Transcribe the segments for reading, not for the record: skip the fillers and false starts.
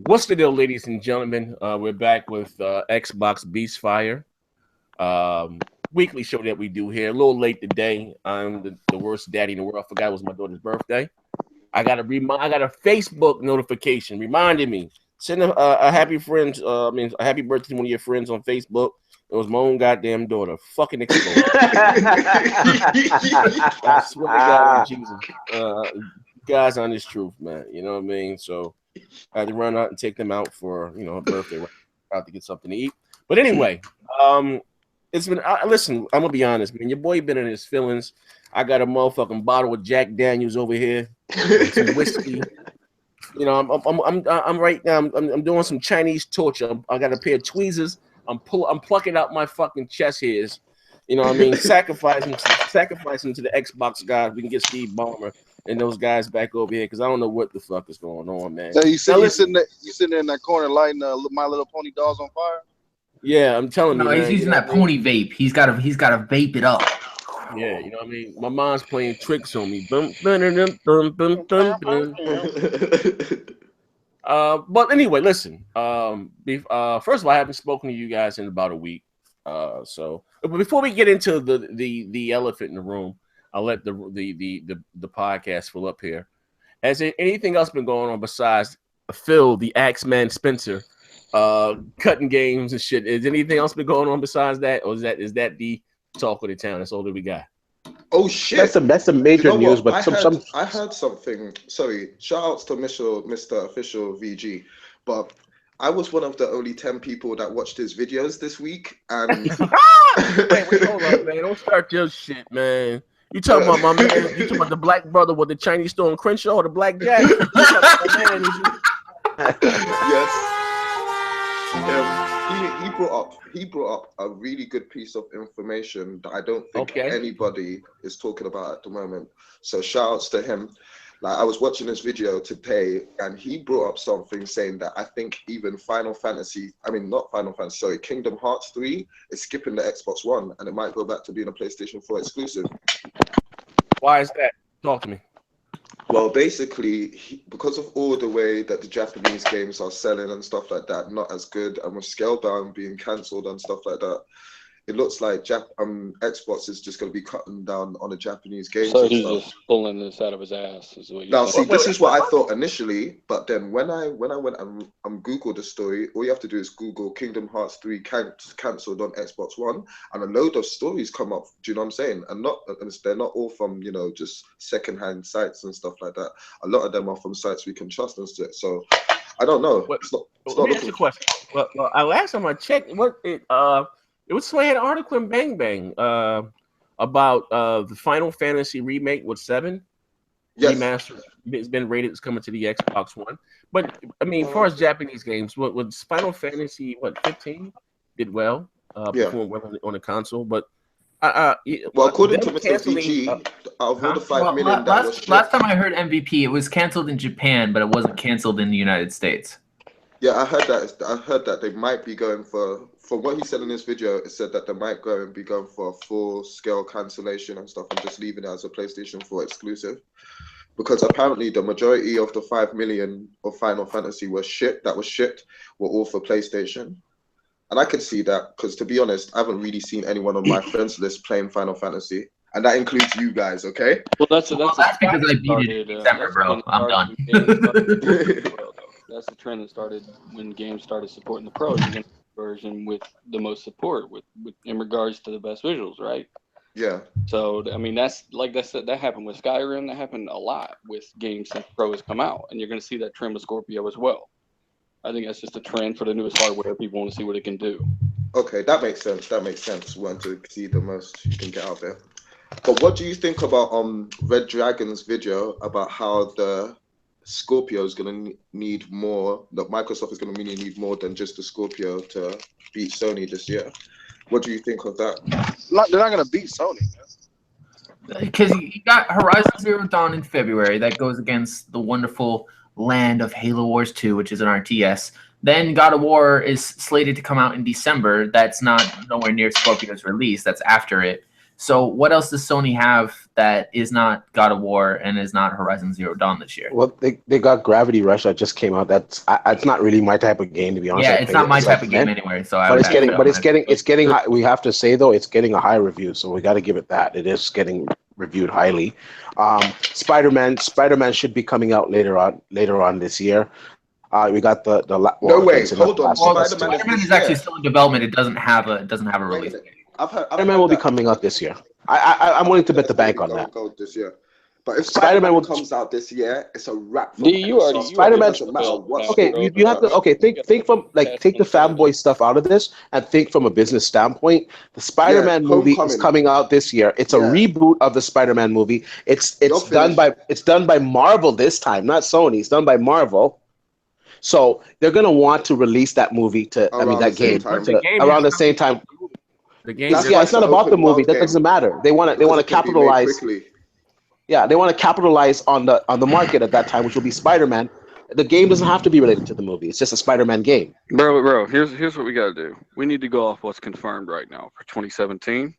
What's the deal, ladies and gentlemen? We're back with Xbox Beastfire, weekly show that we do here. A little late today. I'm the worst daddy in the world. I forgot it was my daughter's birthday. I got a Facebook notification reminding me. Send a happy a happy birthday to one of your friends on Facebook. It was my own goddamn daughter. Fucking exploded. I swear to God, Jesus. Guys on this truth, man. You know what I mean? So I had to run out and take them out for a birthday, out to get something to eat. But anyway, it's been. Listen, I'm gonna be honest, man. Your boy been in his feelings. I got a motherfucking bottle of Jack Daniels over here, some whiskey. I'm right now. I'm doing some Chinese torture. I got a pair of tweezers. I'm plucking out my fucking chest hairs. You know what I mean? Sacrificing to the Xbox guys. We can get Steve Ballmer and those guys back over here because I don't know what the fuck is going on, man. So you sitting there in that corner lighting My Little Pony dolls on fire? Yeah, I'm telling you. No, he's using that pony vape. He's got to vape it up. Yeah, you know what I mean? My mom's playing tricks on me. But anyway, listen. First of all, I haven't spoken to you guys in about a week. But before we get into the elephant in the room, I'll let the podcast fill up here. Has anything else been going on besides Phil, the Axeman Spencer, cutting games and shit? Is anything else been going on besides that, or is that the talk of the town? That's all that we got. Oh shit! That's some major news. But I heard something. Sorry, shout outs to Mr. Official VG, but I was one of the only 10 people that watched his videos this week. And wait, hold up, man! Don't start your shit, man. You talking about my man? You talking about the black brother with the Chinese store in Crenshaw or the black jack? Yes. He brought up a really good piece of information that I don't think anybody is talking about at the moment. So shout outs to him. Like, I was watching this video today and he brought up something saying that I think even Kingdom Hearts 3 is skipping the Xbox One and it might go back to being a PlayStation 4 exclusive. Why is that? Talk to me. Well, basically, because of all the way that the Japanese games are selling and stuff like that, not as good, and with Scalebound being cancelled and stuff like that, it looks like Xbox is just going to be cutting down on the Japanese games. So he's just pulling this out of his ass, is what you're saying. This is what I thought initially, but then when I went and Googled the story, all you have to do is Google Kingdom Hearts 3 cancelled on Xbox One, and a load of stories come up. Do you know what I'm saying? And they're not all from just secondhand sites and stuff like that. A lot of them are from sites we can trust and shit. So I don't know. Let me ask you a question. Well, last time I checked, it was somebody had an article in Bang Bang about the Final Fantasy remake with 7 remastered. It's been rated. It's coming to the Xbox One. But I mean, as far as Japanese games, what Final Fantasy 15 did well, performed well on the console. But according to Mr. VG, out of all the 5 million that was shipped, last time I heard MVP, it was canceled in Japan, but it wasn't canceled in the United States. Yeah, I heard that they might be going for. From what he said in this video, it said that they might be going for a full-scale cancellation and stuff and just leaving it as a PlayStation 4 exclusive. Because apparently the majority of the 5 million of Final Fantasy were shipped were all for PlayStation. And I could see that because, to be honest, I haven't really seen anyone on my friends list playing Final Fantasy. And that includes you guys, okay? Well, that's because I beat it in December, bro. I'm done. That's the trend that started when games started supporting the Pro version with the most support with in regards to the best visuals, right? Yeah. So I mean, that's like that happened with Skyrim. That happened a lot with games since Pro has come out, and you're going to see that trend with Scorpio as well. I think that's just a trend for the newest hardware. People want to see what it can do. Okay, that makes sense. Want to see the most you can get out there. But what do you think about Red Dragon's video about how the Scorpio is going to need more, that Microsoft is going to need more than just the Scorpio to beat Sony this year? What do you think of that? They're not going to beat Sony. Because you got Horizon Zero Dawn in February. That goes against the wonderful land of Halo Wars 2, which is an RTS. Then God of War is slated to come out in December. That's nowhere near Scorpio's release. That's after it. So what else does Sony have that is not God of War and is not Horizon Zero Dawn this year? Well, they got Gravity Rush that just came out. It's not really my type of game, to be honest. Yeah, I it's played not it. my It's type like, of game man. anyway. So But it's getting high. We have to say though, it's getting a high review, so we got to give it that. It is getting reviewed highly. Spider-Man should be coming out later on this year. We got the No way, hold on. Spider-Man is actually still in development. It doesn't have a release date. Spider-Man will be coming out this year. I'm willing to bet the bank on that. This year. But if Spider-Man comes out this year, it's a wrap. Spider-Man. Okay, you have to think from take the fanboy stuff out of this and think from a business standpoint. The Spider-Man movie is coming out this year. It's a reboot of the Spider-Man movie. It's done by Marvel this time, not Sony. It's done by Marvel. So they're gonna want to release that movie around the same time. The game. It's not about the movie. That doesn't matter. They want to capitalize. Yeah, they want to capitalize on the market at that time, which will be Spider-Man. The game doesn't have to be related to the movie. It's just a Spider-Man game. Bro, here's what we got to do. We need to go off what's confirmed right now for 2017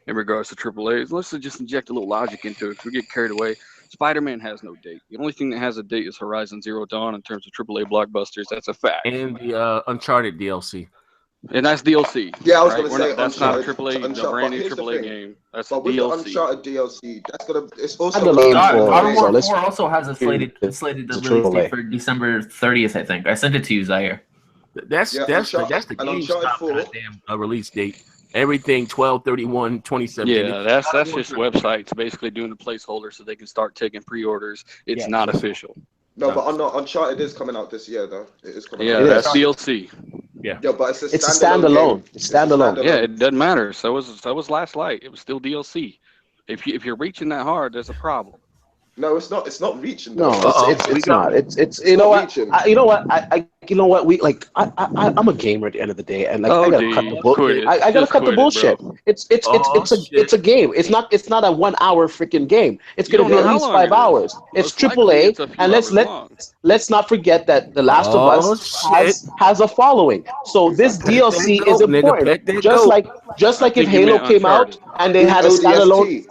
in regards to AAAs. Let's just inject a little logic into it. If we get carried away, Spider-Man has no date. The only thing that has a date is Horizon Zero Dawn in terms of AAA blockbusters. That's a fact. And the Uncharted DLC. And that's DLC. Yeah, I was going to say that's not a AAA, a brand new AAA game. That's but DLC. With the Uncharted DLC, it's also. God of War 4 also has a slated release date for December 30th, I think. I sent it to you, Zaire. That's the GameStop release date. Everything 12/31/2017. Yeah, that's just websites basically doing the placeholder so they can start taking pre-orders. It's not official. No, but Uncharted is coming out this year, though. It is coming out. Yeah, that's DLC. Yeah, It's but a standalone. It's standalone. Yeah, it doesn't matter. So was Last Light. It was still DLC. If you're reaching that hard, there's a problem. No, it's not. It's not reaching. No, it's not. It's you know what? You know what? You know what? I'm a gamer at the end of the day, and I gotta cut the bullshit. I gotta cut the bullshit. It's a game. It's not a 1 hour freaking game. It's gonna be at least 5 hours. It's AAA, and let's not forget that The Last of Us has a following. So this DLC is important. Just like if Halo came out and they had a standalone,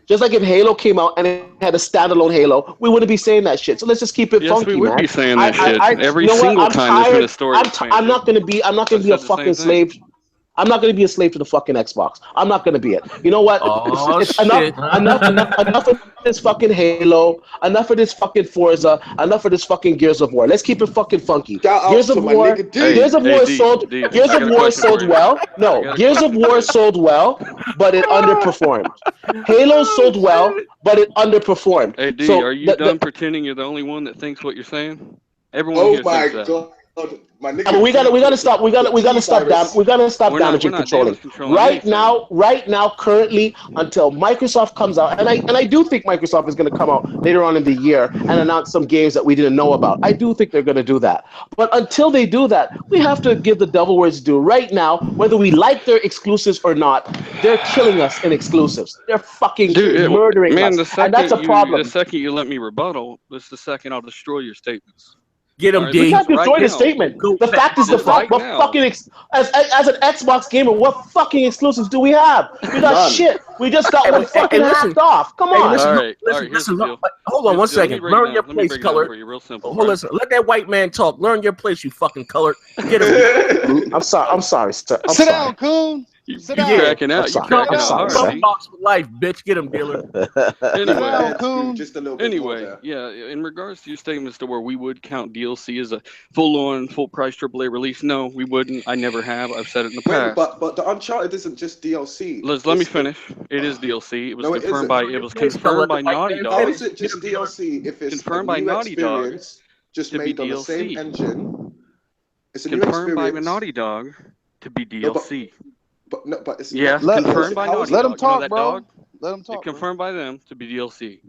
just like if Halo came out and it had a standalone Halo, we wouldn't be saying that shit. So let's just keep it funky, man. We would be saying that shit every single time there's been a story. I'm not gonna be a fucking slave. I'm not going to be a slave to the fucking Xbox. I'm not going to be it. You know what? It's enough of this fucking Halo. Enough of this fucking Forza. Enough of this fucking Gears of War. Let's keep it fucking funky. Gears of War sold well. No, Gears of War sold well, but it underperformed. Halo sold well, but it underperformed. Hey, D, are you done pretending you're the only one that thinks what you're saying? Everyone here thinks that. God. My nigga, I mean, we gotta stop damaging controlling. Right now, currently, until Microsoft comes out, and I do think Microsoft is gonna come out later on in the year and announce some games that we didn't know about. I do think they're gonna do that. But until they do that, we have to give the devil where it's due. Right now, whether we like their exclusives or not, they're killing us in exclusives. They're fucking murdering us, and that's a problem. The second you let me rebuttal, that's the second I'll destroy your statements. Get him, D. We can't destroy the statement. The fact is the fact. What fucking as an Xbox gamer, what fucking exclusives do we have? We got shit. We just got one fucking hacked off. Come on. Listen. Hold on one second. Learn your place, color. Real simple. Hold on. Let that white man talk. Learn your place, you fucking color. Get him. I'm sorry, sir. Sit down, coon. You're cracking out. You're cracking out hard. Box with life, bitch. Get him, dealer. Anyway, yeah. In regards to your statements to where we would count DLC as a full price AAA release, no, we wouldn't. I never have. I've said it in the past. But the Uncharted isn't just DLC. Let me finish. It is DLC. It was confirmed by Naughty Dog. How is it just DLC if it's confirmed by Naughty Dog? Just made on the same engine. It's a confirmed by Naughty Dog to be DLC. But it's confirmed by Naughty Dog. Let him talk, that bro. Dog? Let him talk. It's confirmed by them to be DLC.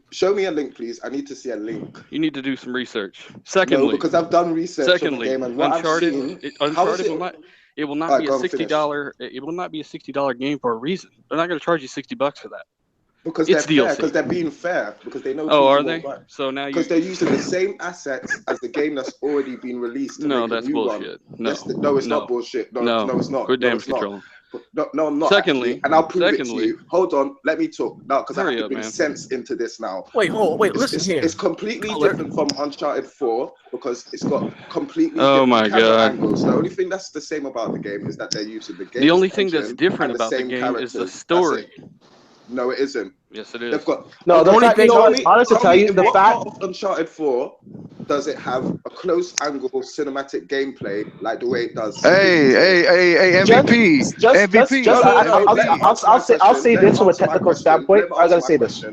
Show me a link, please. I need to see a link. You need to do some research. Secondly, because I've done research on the game and what Uncharted, I've seen, Uncharted will not be a $60. It will not be a $60 game for a reason. They're not going to charge you $60 for that. Because it's they're DLC. Fair, because they're being fair, because they know. Oh, are they? So now because they're using the same assets as the game that's already been released. No, that's bullshit. No, it's not bullshit. No, it's not. Good damage control. No, I'm not. Secondly, actually, and I'll prove it to you. Hold on, let me talk now because I have to bring sense into this now. Wait, listen here. It's completely different from Uncharted 4 because it's got completely different camera angles. The only thing that's the same about the game is that they're using the game. The only thing that's different about the game is the story. No, it isn't. Yes, it is. They've got the fact, honestly, tell you the fact of Uncharted 4 does it have a close angle cinematic gameplay like the way it does? Hey, MVP. I'll say this from a technical standpoint. I gotta say this.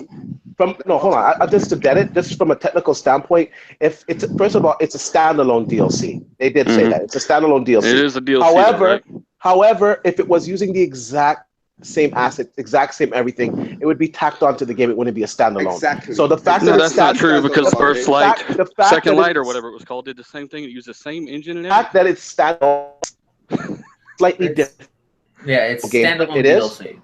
Hold on. Just to get it, just from a technical standpoint, if it's first of all, it's a standalone DLC. They did say that it's a standalone DLC. It is a DLC. However, if it was using the exact same assets, exact same everything, it would be tacked onto the game. It wouldn't be a standalone. Exactly. So the fact that that's not true because First Light, Second Light, or whatever it was called, did the same thing. It used the same engine and everything. The fact that it's standalone, slightly different. Yeah, it's standalone DLC.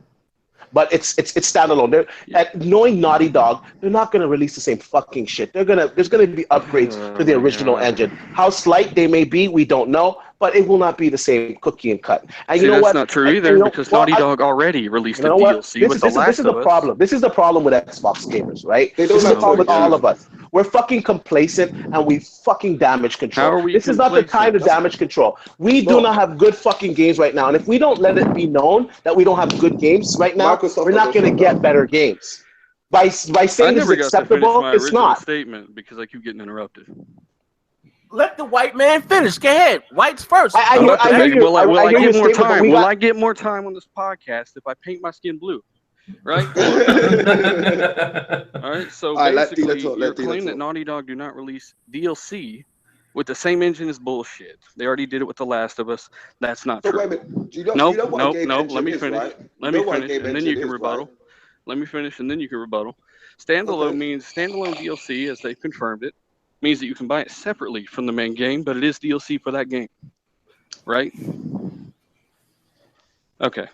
But it's standalone. Knowing Naughty Dog, they're not going to release the same fucking shit. There's going to be upgrades to the original engine. How slight they may be, we don't know, but it will not be the same cookie and cut. And you know that's what? not true either because Naughty Dog already released a DLC with The Last of Us. This is the problem. This is the problem with Xbox gamers, right? This is the problem with all of us. We're fucking complacent and we fucking damage control. This is not the time to damage control. We do not have good fucking games right now. And if we don't let it be known that we don't have good games right now, we're not going to get better games. By saying it's acceptable, it's not. Statement because I keep getting interrupted. Let the white man finish. Go ahead. White's first. Will I get more time on this podcast if I paint my skin blue? Right? All right. So basically, your claim that Naughty Dog do not release DLC with the same engine is bullshit. They already did it with The Last of Us. That's not true. No. Let me finish. Let me finish, and then you can rebuttal. Let me finish, and then you can rebuttal. Standalone means standalone DLC, as they've confirmed it, means that you can buy it separately from the main game, but it is DLC for that game. Right? Okay.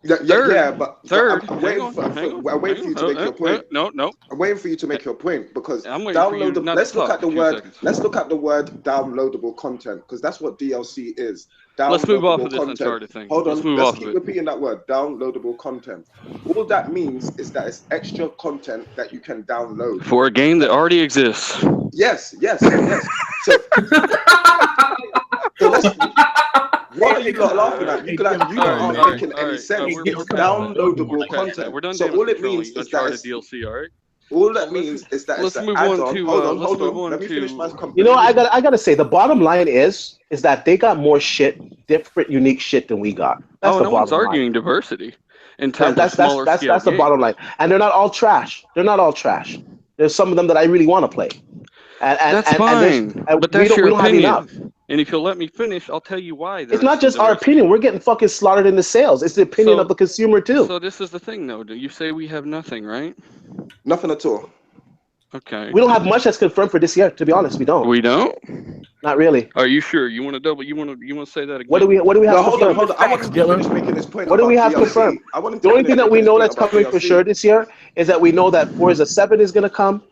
Third, I'm waiting for you to make your point. No. I'm waiting for you to make your point because downloadable. Let's look at the word. Let's look at the word downloadable content because that's what DLC is. Let's move off of this Uncharted thing. Hold on. Let's keep repeating that word. Downloadable content. All that means is that it's extra content that you can download for a game that already exists. Yes. So let's. What are you not laughing at? You aren't making any sense. It's downloadable content. We're done. So all it means is that it's DLC. All right. All that means is that let's it's move an on add-on. to. Hold on. Let me finish my complete. You know, I gotta say the bottom line is that they got more shit, different, unique shit than we got. That's the no bottom one's line. arguing diversity in terms of smaller that's scale the bottom line, and they're not all trash. There's some of them that I really want to play. That's fine, but that's your opinion. And if you'll let me finish, I'll tell you why. It's not just our opinion. We're getting fucking slaughtered in the sales. It's the opinion of the consumer too. So this is the thing, though. Do you say we have nothing, right? Nothing at all. Okay. We don't have much that's confirmed for this year. To be honest, we don't. We don't. Not really. Are you sure? You want to double? You want to say that again? What do we have? Hold on. I want to finish making this point. What do we have confirmed? The only thing that we know that's coming for sure this year is that we know that Forza 7 is going to come.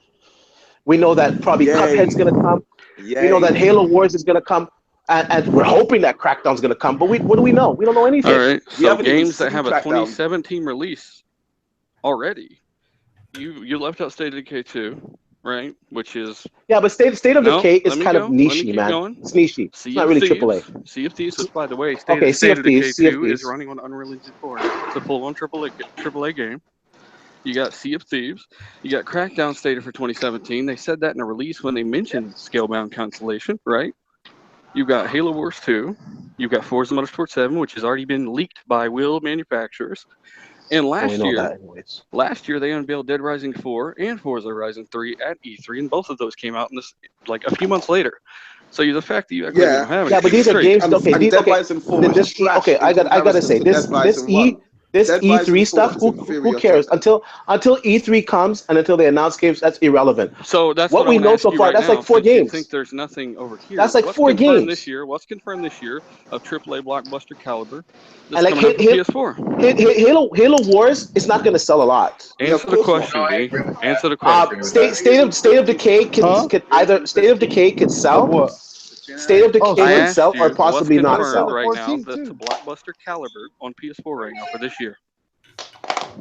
We know that probably Cuphead's going to come. We know that Halo Wars is going to come. And we're hoping that Crackdown's going to come. But what do we know? We don't know anything. All right. So games that have a 2017 release already. You left out State of Decay 2, right? Which is... Yeah, but State of Decay is kind of niche-y, man. It's niche-y. It's not really AAA. Sea of Thieves, which, by the way, State of Decay 2 is running on Unreal Engine 4. It's a full-on AAA game. You got Sea of Thieves. You got Crackdown stated for 2017. They said that in a release when they mentioned Scalebound cancellation, right? You've got Halo Wars 2. You've got Forza Motorsport 7, which has already been leaked by wheel manufacturers. And last year they unveiled Dead Rising 4 and Forza Horizon 3 at E3, and both of those came out in this like a few months later. So the fact that you actually don't have it. Yeah, but these are games. Okay, I gotta say this E3 stuff. Who cares? Until E3 comes and until they announce games, that's irrelevant. So that's what we know so far. That's like 4 games. I think there's nothing over here. That's like 4 games this year. What's confirmed this year of AAA blockbuster caliber? And like PS4. Halo Wars is not going to sell a lot. Answer the question, D. Answer the question. State of Decay could either State of Decay could sell. State of Decay itself, or possibly not itself. Right now, that's a blockbuster caliber on PS4 right now for this year.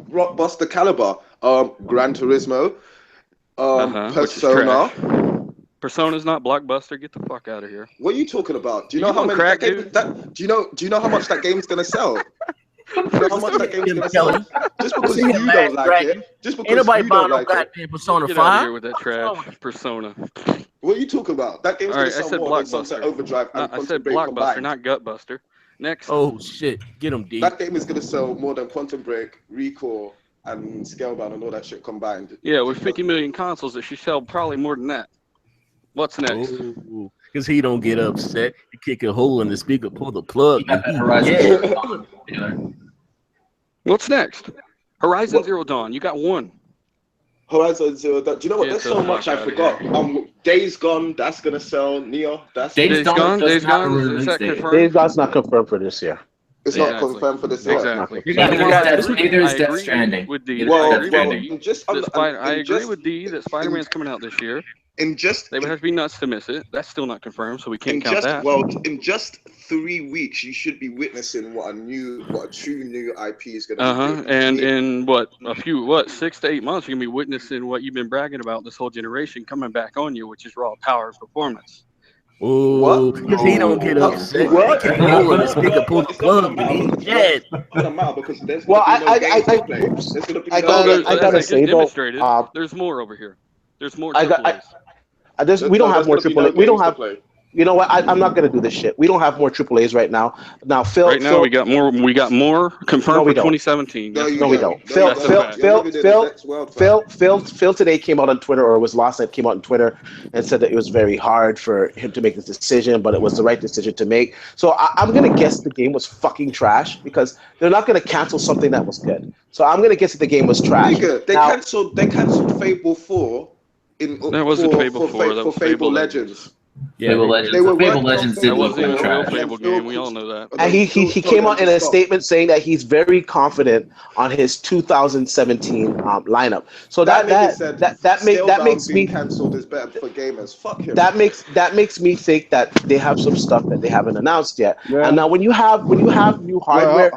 Blockbuster caliber. Gran Turismo. Persona. Persona's not blockbuster. Get the fuck out of here. What are you talking about? Do you know how many that game, do you know how much that game's gonna sell? Do you know how much that game's gonna sell? Just because you don't like it. Just because anybody you don't like it. Persona 5. Get out of here with that trash. Persona. What are you talking about? That game's gonna sell more than Sunset Overdrive and I said blockbuster, combined. Not gutbuster. Next. Oh shit, get him deep. That game is gonna sell more than Quantum Break, Recall, and Scalebound and all that shit combined. Yeah, with 50 million consoles, it should sell probably more than that. What's next? Because he don't get upset. You kick a hole in the speaker, pull the plug. What's next? Horizon Zero Dawn. You got one. Horizon Zero Dawn. Do you know what? There's so much I forgot. Days Gone. That's gonna sell. Neo. That's Days Gone. Days Gone. Is that confirmed? Days Gone's not confirmed for this year. It's not confirmed for this year. Exactly. Neither is Death Stranding. I agree with D that Spider-Man's coming out this year. They would have to be nuts to miss it. That's still not confirmed, so we can't count that. Well, in just 3 weeks, you should be witnessing what a true new IP is going to be. And in 6 to 8 months, you're going to be witnessing what you've been bragging about this whole generation coming back on you, which is raw power and performance. Oh, because he don't get upset. What? He can roll in the speaker, pull the plug, but he dead. I gotta say though, there's more over here. There's more. We don't have more AAA. We don't have. You know what? I'm not gonna do this shit. We don't have more AAAs right now. Now, Phil. Right now, we got more. We got more confirmed for 2017. No, we don't. Phil today came out on Twitter, or was last night came out on Twitter and said that it was very hard for him to make this decision, but it was the right decision to make. So I'm gonna guess the game was fucking trash because they're not gonna cancel something that was good. So I'm gonna guess that the game was trash. They canceled Fable 4 that wasn't Fable 4. That was Fable Legends. Yeah, Fable Legends did look like trash. Fable game. We all know that. And he came out in a statement saying that he's very confident on his 2017 lineup. So that makes me cancelled is better for gamers. Fuck him. That makes me think that they have some stuff that they haven't announced yet. Yeah. And now when you have new hardware,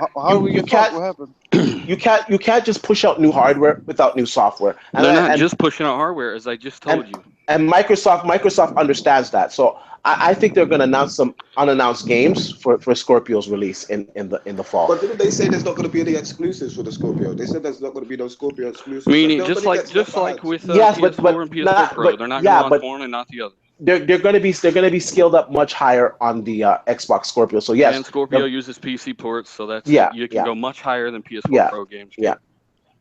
you can't just push out new hardware without new software. And they're not just pushing out hardware, as I just told you. And Microsoft understands that. So I think they're going to announce some unannounced games for Scorpio's release in the fall. But didn't they say there's not going to be any exclusives for the Scorpio? They said there's not going to be no Scorpio exclusives. Meaning, just like with PS4 and PS4 Pro, they're not going to launch one and not the other. They're going to be scaled up much higher on the Xbox Scorpio. So yes, and Scorpio uses PC ports, so that's you can go much higher than PS4 Pro games.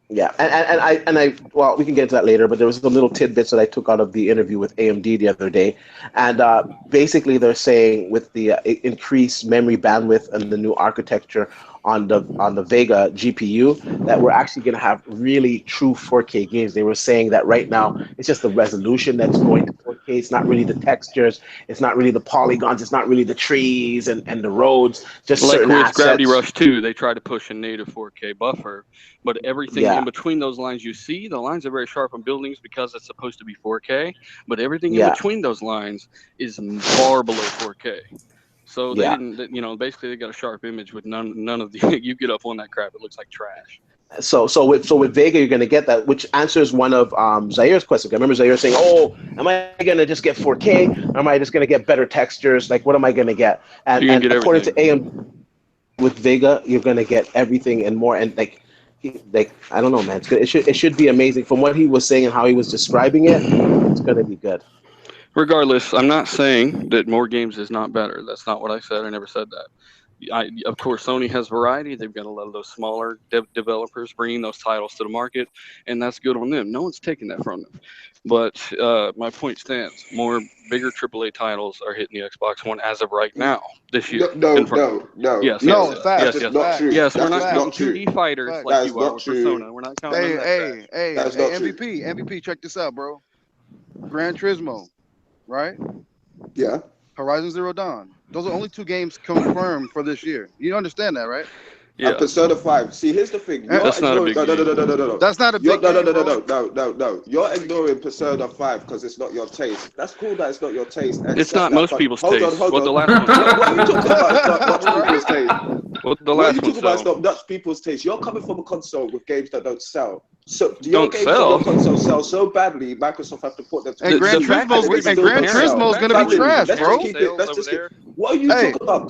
Yeah, and I well, we can get into that later, but there was some little tidbits that I took out of the interview with AMD the other day, and basically they're saying with the increased memory bandwidth and the new architecture on the Vega GPU that we're actually going to have really true 4K games. They were saying that right now it's just the resolution that's going to 4K. It's not really the textures. It's not really the polygons. It's not really the trees and the roads. Just like certain with assets. Gravity Rush 2, they tried to push a native 4K buffer, but everything in between those lines you see, the lines are very sharp on buildings because it's supposed to be 4K, but everything in between those lines is far below 4K. So they didn't, basically they got a sharp image with none of the. You get up on that crap, it looks like trash. So with Vega, you're going to get that, which answers one of Zaire's questions. I remember Zaire saying, "Oh, am I going to just get 4K? Or am I just going to get better textures? Like, what am I going to get?" And according to AM, with Vega, you're going to get everything and more. And like I don't know, man. It's good. It should be amazing. From what he was saying and how he was describing it, it's going to be good. Regardless, I'm not saying that more games is not better. That's not what I said. I never said that. Of course, Sony has variety. They've got a lot of those smaller developers bringing those titles to the market, and that's good on them. No one's taking that from them. But my point stands. More bigger AAA titles are hitting the Xbox One as of right now this year. No. Yes, Not true. Yes, we're not That's counting 2D fighters like you are with true. Persona. We're not counting Hey, MVP, MVP, check this out, bro. Gran Turismo, right? Yeah. Horizon Zero Dawn. Those are only 2 games confirmed for this year. You understand that, right? Yeah. And Persona 5. See, here's the thing. That's not a big deal. No. That's not a big deal. No. You're ignoring Persona 5 because it's not your taste. That's cool that it's not your taste. It's not most people's taste. Hold on. The last one. What are you talking about? It's not much people's taste. What are you talking about? It's not much people's taste. You're coming from a console with games that don't sell. So your games on your console sell so badly, Microsoft have to put them. And Gran Turismo is gonna be trash, bro. What are you talking about?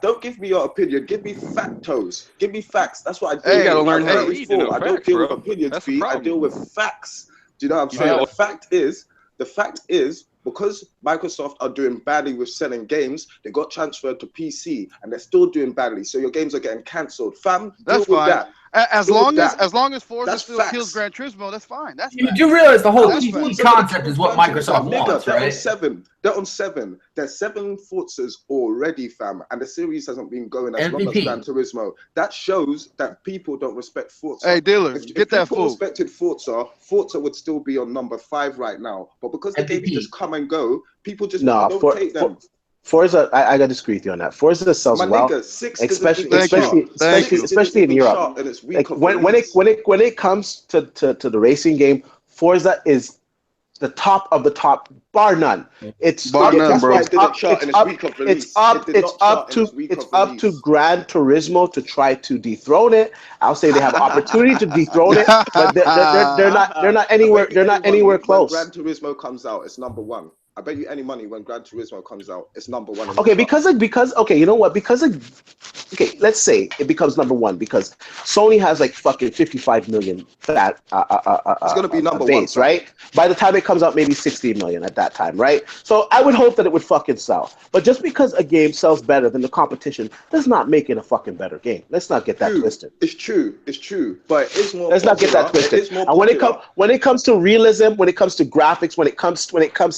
Don't give me your opinion. Give me factos. Give me facts. That's what I do. You gotta learn how to read. I don't deal with opinions, B. I deal with facts. Do you know what I'm saying? The fact is, because Microsoft are doing badly with selling games, they got transferred to PC and they're still doing badly. So your games are getting cancelled. Fam, that's fine. That. As long as Forza still kills Gran Turismo, that's fine. That's you do realize the whole PC concept is what Microsoft wants, they're right? On 7. There's 7 Forzas already, fam, and the series hasn't been going as long as Gran Turismo. That shows that people don't respect Forza. Hey, dealer, get that fool. If people respected Forza would still be on number 5 right now. But because the games just come and go, people just don't take them. Forza, I gotta disagree with you on that. Forza sells well, especially in Europe. Like when it comes to the racing game, Forza is the top of the top, bar none. It's up to Gran Turismo to try to dethrone it. I'll say they have opportunity to dethrone it, but they're not anywhere close. When Gran Turismo comes out, it's number 1. I bet you any money when Gran Turismo comes out, it's number 1. Okay, you know what? Let's say it becomes number 1 because Sony has like fucking 55 million that it's gonna be number base, 1, right? By the time it comes out, maybe 60 million at that time, right? So I would hope that it would fucking sell. But just because a game sells better than the competition does not make it a fucking better game. Let's not get that twisted. It's true, but it's more. Let's not get that twisted. And when it comes to realism, when it comes to graphics, when it comes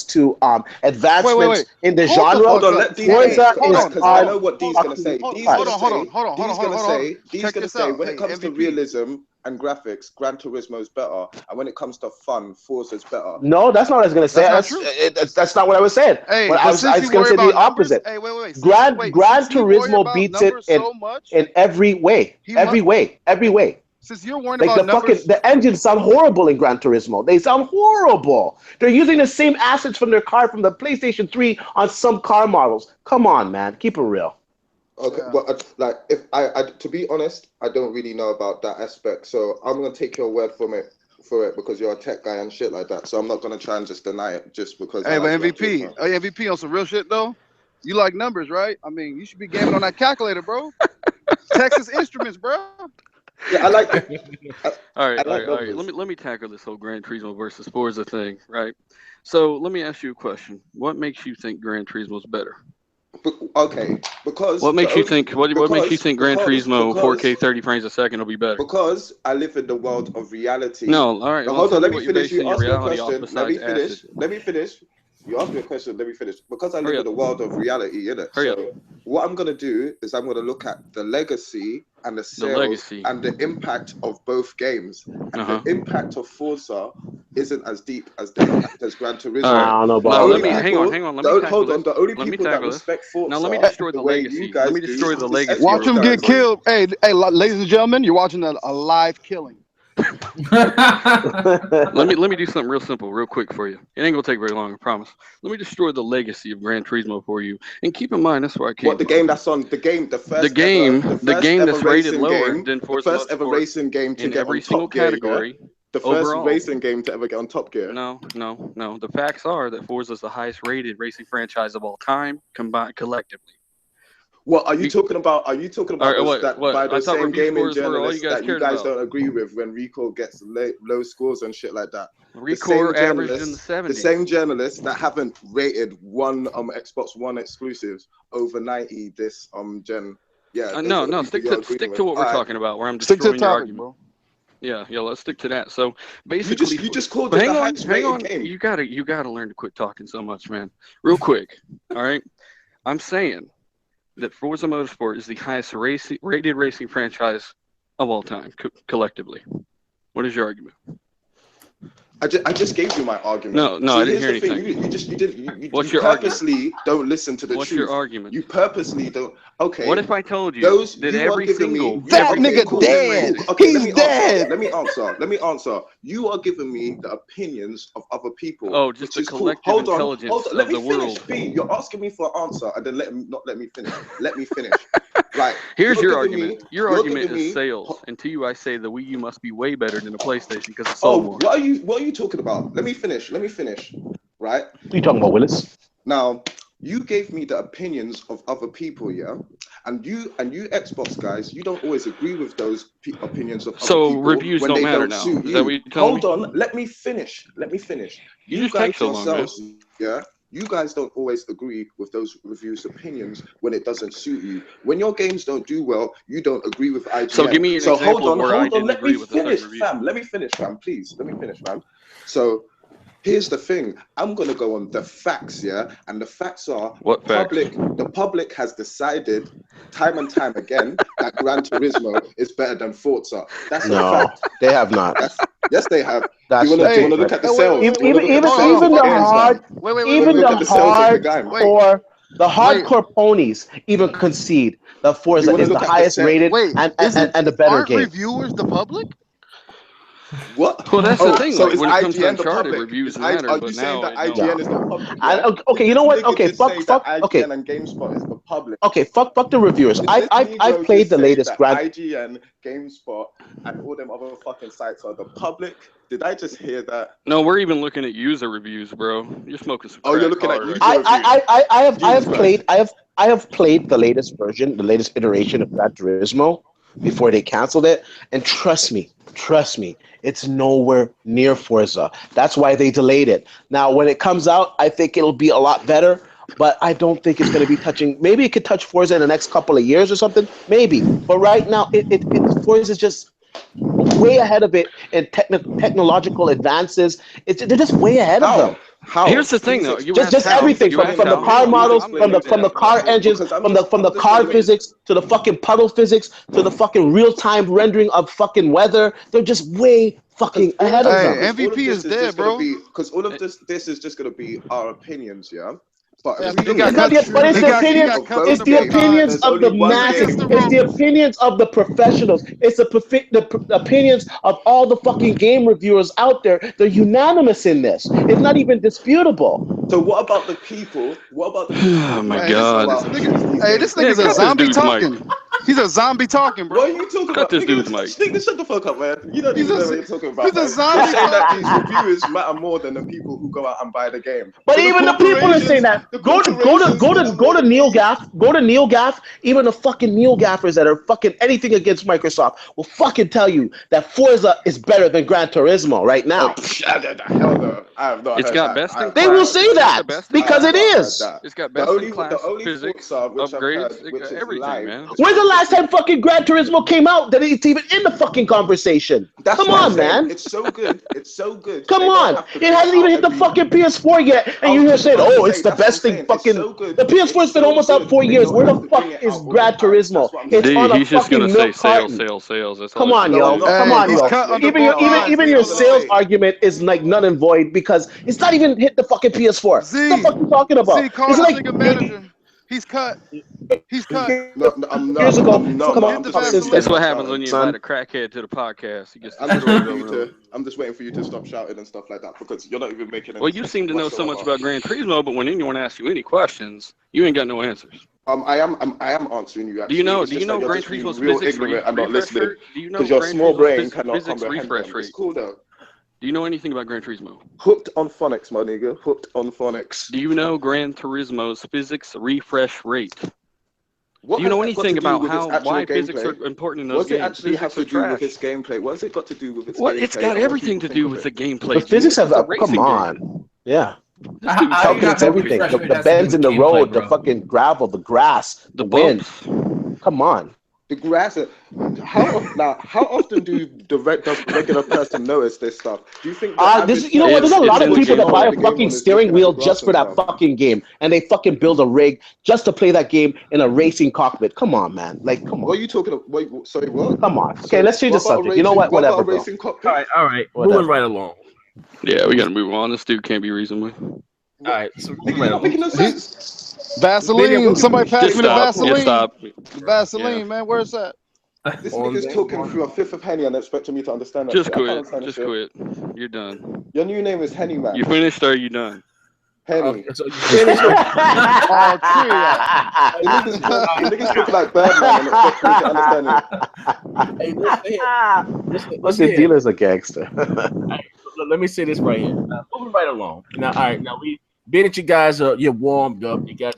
to advancements in the genre. Hold on, let Forza because I know what D's gonna say. Hold on. He's gonna say when it comes to realism and graphics, Gran Turismo is better, and when it comes to fun, Forza is better. No, that's not what I was gonna say. That's not what I was saying. Hey, I was gonna say the opposite. Hey, wait. Gran Turismo beats it in every way. Since you're worried about numbers, the engines sound horrible in Gran Turismo. They sound horrible. They're using the same assets from their car from the PlayStation 3 on some car models. Come on, man, keep it real. Okay, but if I to be honest, I don't really know about that aspect. So I'm gonna take your word for it because you're a tech guy and shit like that. So I'm not gonna try and just deny it just because. Hey, but MVP on some real shit though. You like numbers, right? I mean, you should be gaming on that calculator, bro. Texas Instruments, bro. Yeah, I like. All right. Let me tackle this whole Gran Turismo versus Forza thing, right? So let me ask you a question. What makes you think Gran Turismo is better? Because what makes you think Gran Turismo 4K 30 frames a second will be better? Because I live in the world of reality. No, all right. Now, hold on, let me finish. You asked me a question. Let me finish. You asked me a question, let me finish. Because I live in the world of reality, innit? So what I'm going to do is I'm going to look at the legacy and the sales and the impact of both games. And the impact of Forza isn't as deep as the impact as Gran Turismo. I don't know about hang on. The only people that respect Forza. Now let me destroy the legacy. Watch them get killed. Hey, ladies and gentlemen, you're watching a live killing. let me do something real simple, real quick for you. It ain't gonna take very long, I promise. Let me destroy the legacy of Gran Turismo for you, and keep in mind that's where I came. The game that's on the game that's rated lower than Forza. The first ever racing game to get every single category. The first racing game to ever get on Top Gear. No. The facts are that Forza is the highest rated racing franchise of all time, combined collectively. What are you talking about? By the same gaming journalists that you guys don't agree with when Rico gets low scores and shit like that? Rico averaged in the 70s. The same journalists that haven't rated one Xbox One exclusives over 90 this gen. Yeah. No. Stick to what we're talking about. Where I'm destroying your argument. Bro. Yeah. Let's stick to that. So basically, you just called it the highest rated game. You gotta learn to quit talking so much, man. Real quick. All right. I'm saying that Forza Motorsport is the highest rated racing franchise of all time, collectively. What is your argument? I just gave you my argument. No, See, I didn't hear here's the anything. You What's your purposely argument? don't listen to the What's truth. your argument? You purposely don't. Okay. What if I told you that you every are giving single me That every nigga single dead. generation- Okay, He's dead. Let me answer. You are giving me the opinions of other people. Oh, just the which is collective cool. Hold on. intelligence Let of me the finish. world. B, you're asking me for an answer and then let me finish. Let me finish. Right. Here's you're your giving argument. me- Your you're argument giving is me- sales, and to you, I say the Wii U must be way better than the PlayStation because it's Oh, sold more. what are you talking about? Let me finish. Right. What are you talking about, Willis? Now, you gave me the opinions of other people, yeah, and you Xbox guys, you don't always agree with those opinions of other people. So reviews when don't they matter don't now. suit Is that you. what you're telling me? Hold on, let me finish. You just take so long, man. Yeah, you guys don't always agree with those reviews' opinions when it doesn't suit you. When your games don't do well, you don't agree with IGN. So give me an example of where I didn't Let agree me with a certain finish, review. fam. Let me finish, fam. Please, let me finish, fam. So. Here's the thing. I'm gonna go on the facts, yeah, and the facts are What facts? The public has decided time and time again that Gran Turismo is better than Forza. That's a fact. They have not. Yes, they have. That's you want to look at the sales? The hardcore ponies even concede that Forza is the highest rated and the better game. Reviewers the public? What? Well, that's the thing. So like, is when it comes to IGN the Uncharted, public? reviews Are matter, you but saying now that IGN is the public? Yeah? Okay, you know what? This Okay, nigga just say that okay. IGN and GameSpot is the public. Okay, fuck the reviewers. I've played the latest Gran. IGN, GameSpot, and all them other fucking sites are the public. Did I just hear that? No, we're even looking at user reviews, bro. You're smoking some. Oh, you're looking at user reviews. I have played the latest version, the latest iteration of Gran Turismo before they canceled it, and trust me, it's nowhere near Forza. That's why they delayed it. Now, when it comes out, I think it'll be a lot better, but I don't think it's going to be touching. Maybe it could touch Forza in the next couple of years or something. Maybe, but right now, Forza is just way ahead of it in technological advances. They're just way ahead of them. How? Here's the thing, though. Just everything from the car models, from the car engines, from the car physics to the fucking puddle physics to the fucking real time rendering of fucking weather. They're just way fucking ahead of them. MVP is dead, bro. Because all of this is just gonna be our opinions, yeah. But it's the opinions of the masses. It's the opinions of the professionals. It's the opinions of all the fucking game reviewers out there. They're unanimous in this. It's not even disputable. So what about the people? What about the people? Oh my god! This nigga's a zombie talking. He's a zombie talking, bro. What are you talking about? This dude's mic. Nigga, shut the fuck up, man. You don't even know what you're talking about. He's a zombie. You're saying that these reviewers matter more than the people who go out and buy the game. But so even the people are saying that. Go to Neil Gaff. Go to Neil Gaff. Even the fucking Neil Gaffers that are fucking anything against Microsoft will fucking tell you that Forza is better than Gran Turismo right now. Hell no. I have not. It's got best in class. They will say that because it is. It's got best in class physics, upgrades, everything, man. When's the last time fucking Gran Turismo came out that it's even in the fucking conversation? Come on, man. It's so good. It's so good. Come on. It hasn't even hit the fucking PS4 yet, and you just said, "Oh, it's the best thing." Fucking the PS4's been almost out 4 years. Where the fuck is Gran Turismo? It's on a fucking milk carton. Sales. Come on, yo. Come on, yo. Even your sales argument is like none and void because it's not even hit the fucking PS4. What the fuck are you talking about? It's like manager. He's cut. He's cut. Years ago. Come on. That's what happens when you invite a crackhead to the podcast. He gets I'm just waiting for you to stop shouting and stuff like that because you're not even making any Well, you seem to know so much about Gran Turismo, but when anyone asks you any questions, you ain't got no answers. I am answering you. Actually. Do you know Gran Turismo's physics refresh rate? Do you know your small brain cannot comprehend refresh rate? It's cool though. Do you know anything about Gran Turismo? Hooked on phonics, my nigga. Hooked on phonics. Do you know Gran Turismo's physics refresh rate? Do you know anything about why physics are important in those games? What does it actually have to do with its gameplay? What has it got to do with its gameplay? Well, it's got everything to do with the gameplay. The physics have come on. Yeah. It's everything. The bends in the road, the fucking gravel, the grass, the wind. Come on. The grass. How often do the regular person notice this stuff? Do you think? You know what? There's a lot of people that buy a fucking steering wheel just for that fucking game, and they fucking build a rig just to play that game in a racing cockpit. Come on, man. Like, come on. What are you talking about? Wait, sorry, what? Come on. Okay, let's change the subject. You know what? Whatever, bro. All right. Moving right along. Yeah, we gotta move on. This dude can't be reasoned with. All right, so You're not making no sense. Vaseline. Somebody pass me the Vaseline. Stop. The Vaseline, man. Where's that? This nigga's talking through a fifth of Henny and expecting me to understand that. Just quit. Just quit. You're done. Your new name is Henny, man. You finished or are you done? Henny. So you finished? Oh, the niggas talk like Birdman and expect me to understand it. Hey, listen, dealer's a gangster. Right, let me say this right here. Moving right along. Now, all right. Now being that you guys you're warmed up. You got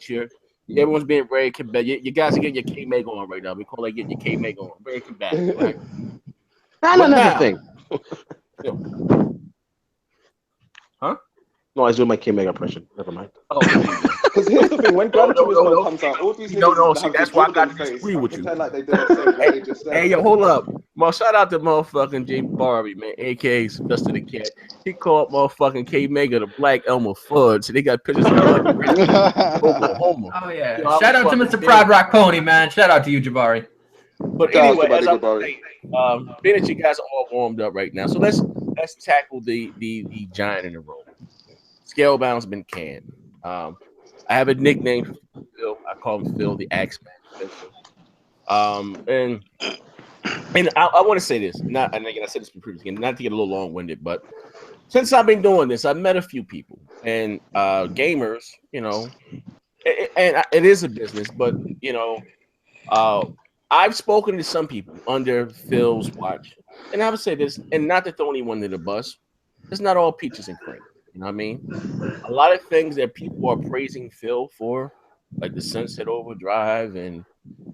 everyone's being very combative. You guys are getting your K-Meg on right now. We call it getting your K-Meg on. Very combative, right? Another thing. Huh? No, I was doing my K-Meg impression. Never mind. Because here's the thing: when Gran Turismo comes out, all these niggas see, that's why I got to disagree with you. Like they did the same way they just said. Hey, yo, hold up. Well, shout out to motherfucking J Barbie, man, aka Sylvester the Cat. He called motherfucking K Mega the Black Elmer Fudd. So they got pictures of Oklahoma. Oh yeah. Shout out to Mr. Pride Rock Pony, man. Shout out to you, Jabari. But anyway, as I was saying, being that you guys are all warmed up right now, so let's tackle the giant in the room. Scalebound's been canned. I have a nickname for Phil. I call him Phil the Axeman. And I want to say this, and again I said this previously, not to get a little long-winded, but since I've been doing this, I've met a few people and gamers, and it is a business, but I've spoken to some people under Phil's watch, and I would say this, and not to throw anyone under the bus, it's not all peaches and cream. You know what I mean? A lot of things that people are praising Phil for, like the Sunset Overdrive and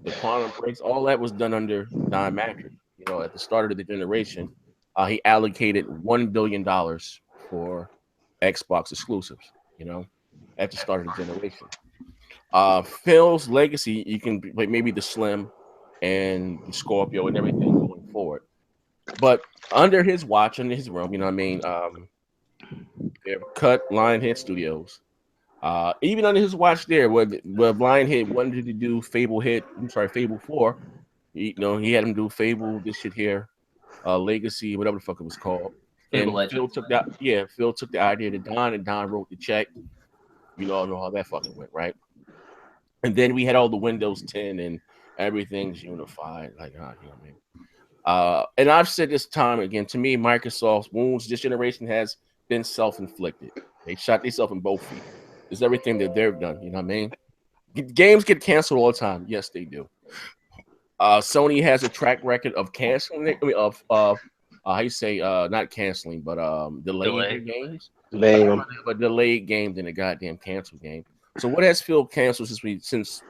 the Quantum Breaks, all that was done under Don Matrick. At the start of the generation, he allocated $1 billion for Xbox exclusives. At the start of the generation. Phil's legacy, you can like maybe the Slim and the Scorpio and everything going forward, but under his watch, under his realm, they've cut Lionhead Studios. Even under his watch there, where Lionhead wanted to do Fable 4, he had him do Fable, this shit here, Legacy, whatever the fuck it was called. Fable and Phil took the idea to Don, and Don wrote the check. You all know how that fucking went, right? And then we had all the Windows 10 and everything's unified. Like, you know what I mean? And I've said this time again, to me, Microsoft's wounds this generation has been self-inflicted. They shot themselves in both feet. It's everything that they've done. You know what I mean? Games get canceled all the time. Yes, they do. Sony has a track record of canceling it. How you say not canceling, but delaying games. Delayed games in a goddamn canceled game. So what has Phil canceled since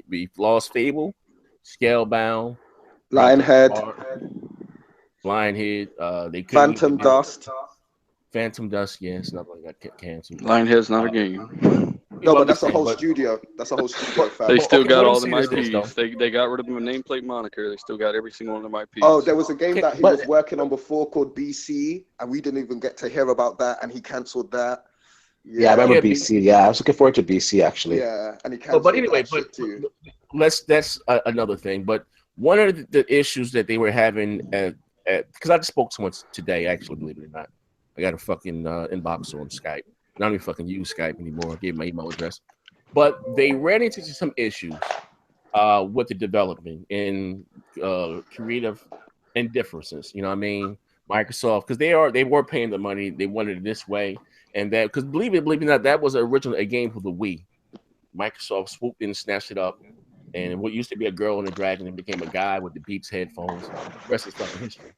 we lost Fable, Scalebound, Lionhead, they Phantom Dust. Phantom Dust, yeah, it's not like got canceled. Lionhead's not a game. No, but that's a whole studio. That's a whole studio. They still got all them IPs. They got rid of the nameplate moniker. They still got every single one of them IPs. Oh, there was a game that he was working on before called BC, and we didn't even get to hear about that, and he cancelled that. Yeah, I remember BC. Yeah, I was looking forward to BC actually. Yeah, and he canceled. But anyway, that's another thing. But one of the issues that they were having because I just spoke to someone today, actually, believe it or not. I got a fucking inbox on Skype. I don't even fucking use Skype anymore. I gave my email address. But they ran into some issues with the development and creative indifferences. You know what I mean? Microsoft, because they were paying the money. They wanted it this way and that. Because believe it or not, that was originally a game for the Wii. Microsoft swooped in and snatched it up. And what used to be a girl and a dragon, it became a guy with the Beats headphones. The rest is fucking history.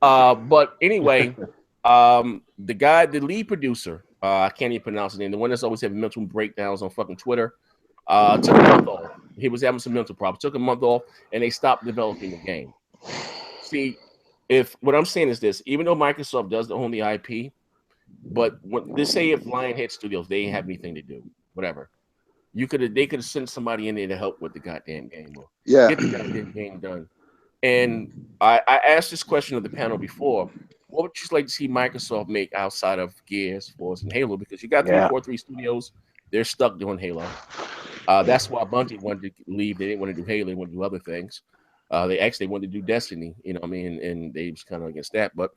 But anyway, the lead producer, I can't even pronounce his name, the one that's always having mental breakdowns on fucking Twitter, took a month off. He was having some mental problems. Took a month off, and they stopped developing the game. See, what I'm saying is this: even though Microsoft does own the IP, but let's say if Lionhead Studios they ain't have anything to do, whatever. They could have sent somebody in there to help with the goddamn game or get the goddamn game done. And I asked this question of the panel before. What would you like to see Microsoft make outside of Gears, Forza, and Halo? Because you got 343 Studios, they're stuck doing Halo. That's why Bungie wanted to leave. They didn't want to do Halo, they wanted to do other things. They actually wanted to do Destiny, you know what I mean? And they was kind of against that. But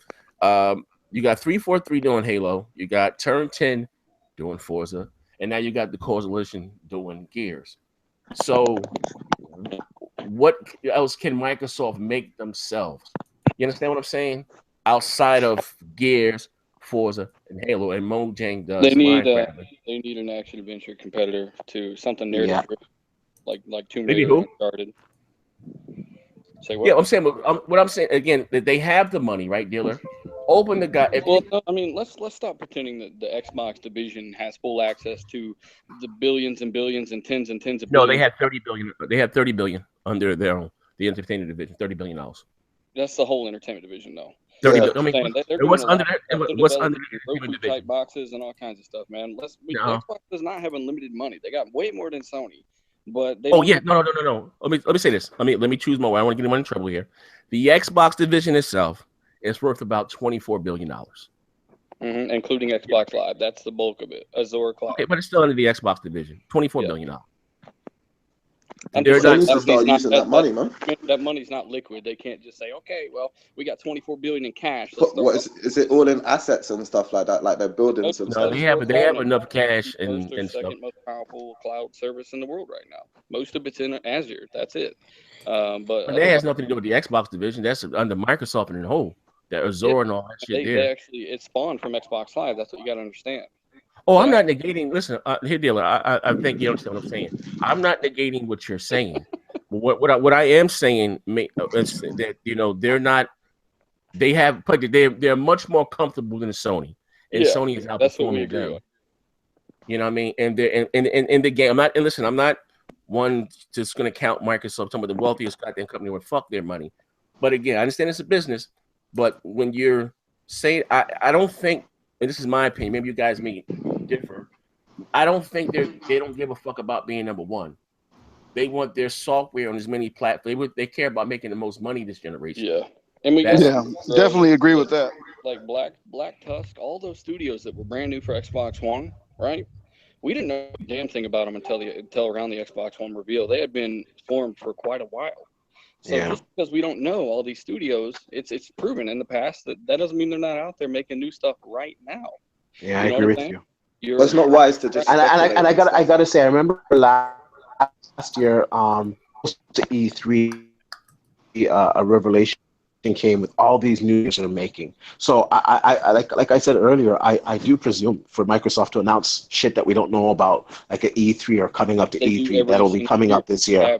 You got 343 doing Halo. You got Turn 10 doing Forza, and now you got the Coalition doing Gears. So, what else can Microsoft make themselves? You understand what I'm saying? Outside of Gears, Forza, and Halo, and Mojang does. They need an action adventure competitor to something narrative, like Tomb Raider or Uncharted. Say what? Yeah, I'm saying what I'm saying again. That they have the money, right, dealer? Open the guy. I mean, let's stop pretending that the Xbox division has full access to the billions and billions and tens of billions. No, they had 30 billion. They had 30 billion under their own the entertainment division. $30 billion. That's the whole entertainment division, though. 30 billion. I mean, what's under the Roku type boxes and all kinds of stuff, man. Xbox does not have unlimited money. They got way more than Sony. But they no. Let me say this. Let me choose my way. I don't want to get anyone in trouble here. The Xbox division itself is worth about $24 billion. Including Xbox Live. That's the bulk of it. Azure Cloud. Okay, but it's still under the Xbox division. $24 billion. And they're not start using that money, man. That money's not liquid. They can't just say, okay, well, we got $24 billion in cash. What is it all in assets and stuff like that, like their buildings and stuff? They have enough cash and stuff. Second most powerful cloud service in the world right now. Most of it's in Azure. That's it. But that has nothing to do with the Xbox division. That's under Microsoft in the whole. That Azure and all that shit there. It spawned from Xbox Live. That's what you got to understand. Oh, I'm not negating. Listen, here, dealer. I think you understand what I'm saying. I'm not negating what you're saying. What I am saying is that they're not. They're much more comfortable than Sony, and Sony is outperforming them. You know what I mean? And they're in the game. I'm not one just going to count Microsoft, some of the wealthiest goddamn company would fuck their money. But again, I understand it's a business. But when you're saying, I don't think, and this is my opinion, maybe you guys may differ. I don't think they don't give a fuck about being number one. They want their software on as many platforms. They care about making the most money this generation. Yeah, and definitely agree with that. Like Black Tusk, all those studios that were brand new for Xbox One, right? We didn't know a damn thing about them until around the Xbox One reveal. They had been formed for quite a while. So just because we don't know all these studios, it's proven in the past that doesn't mean they're not out there making new stuff right now. Yeah, I agree with you. But it's not wise to just. And I gotta say, I remember last year, to E3, a revelation came with all these news they're making. So I like I said earlier, I do presume for Microsoft to announce shit that we don't know about, like at E3 or coming up to E3 that'll be coming up this year.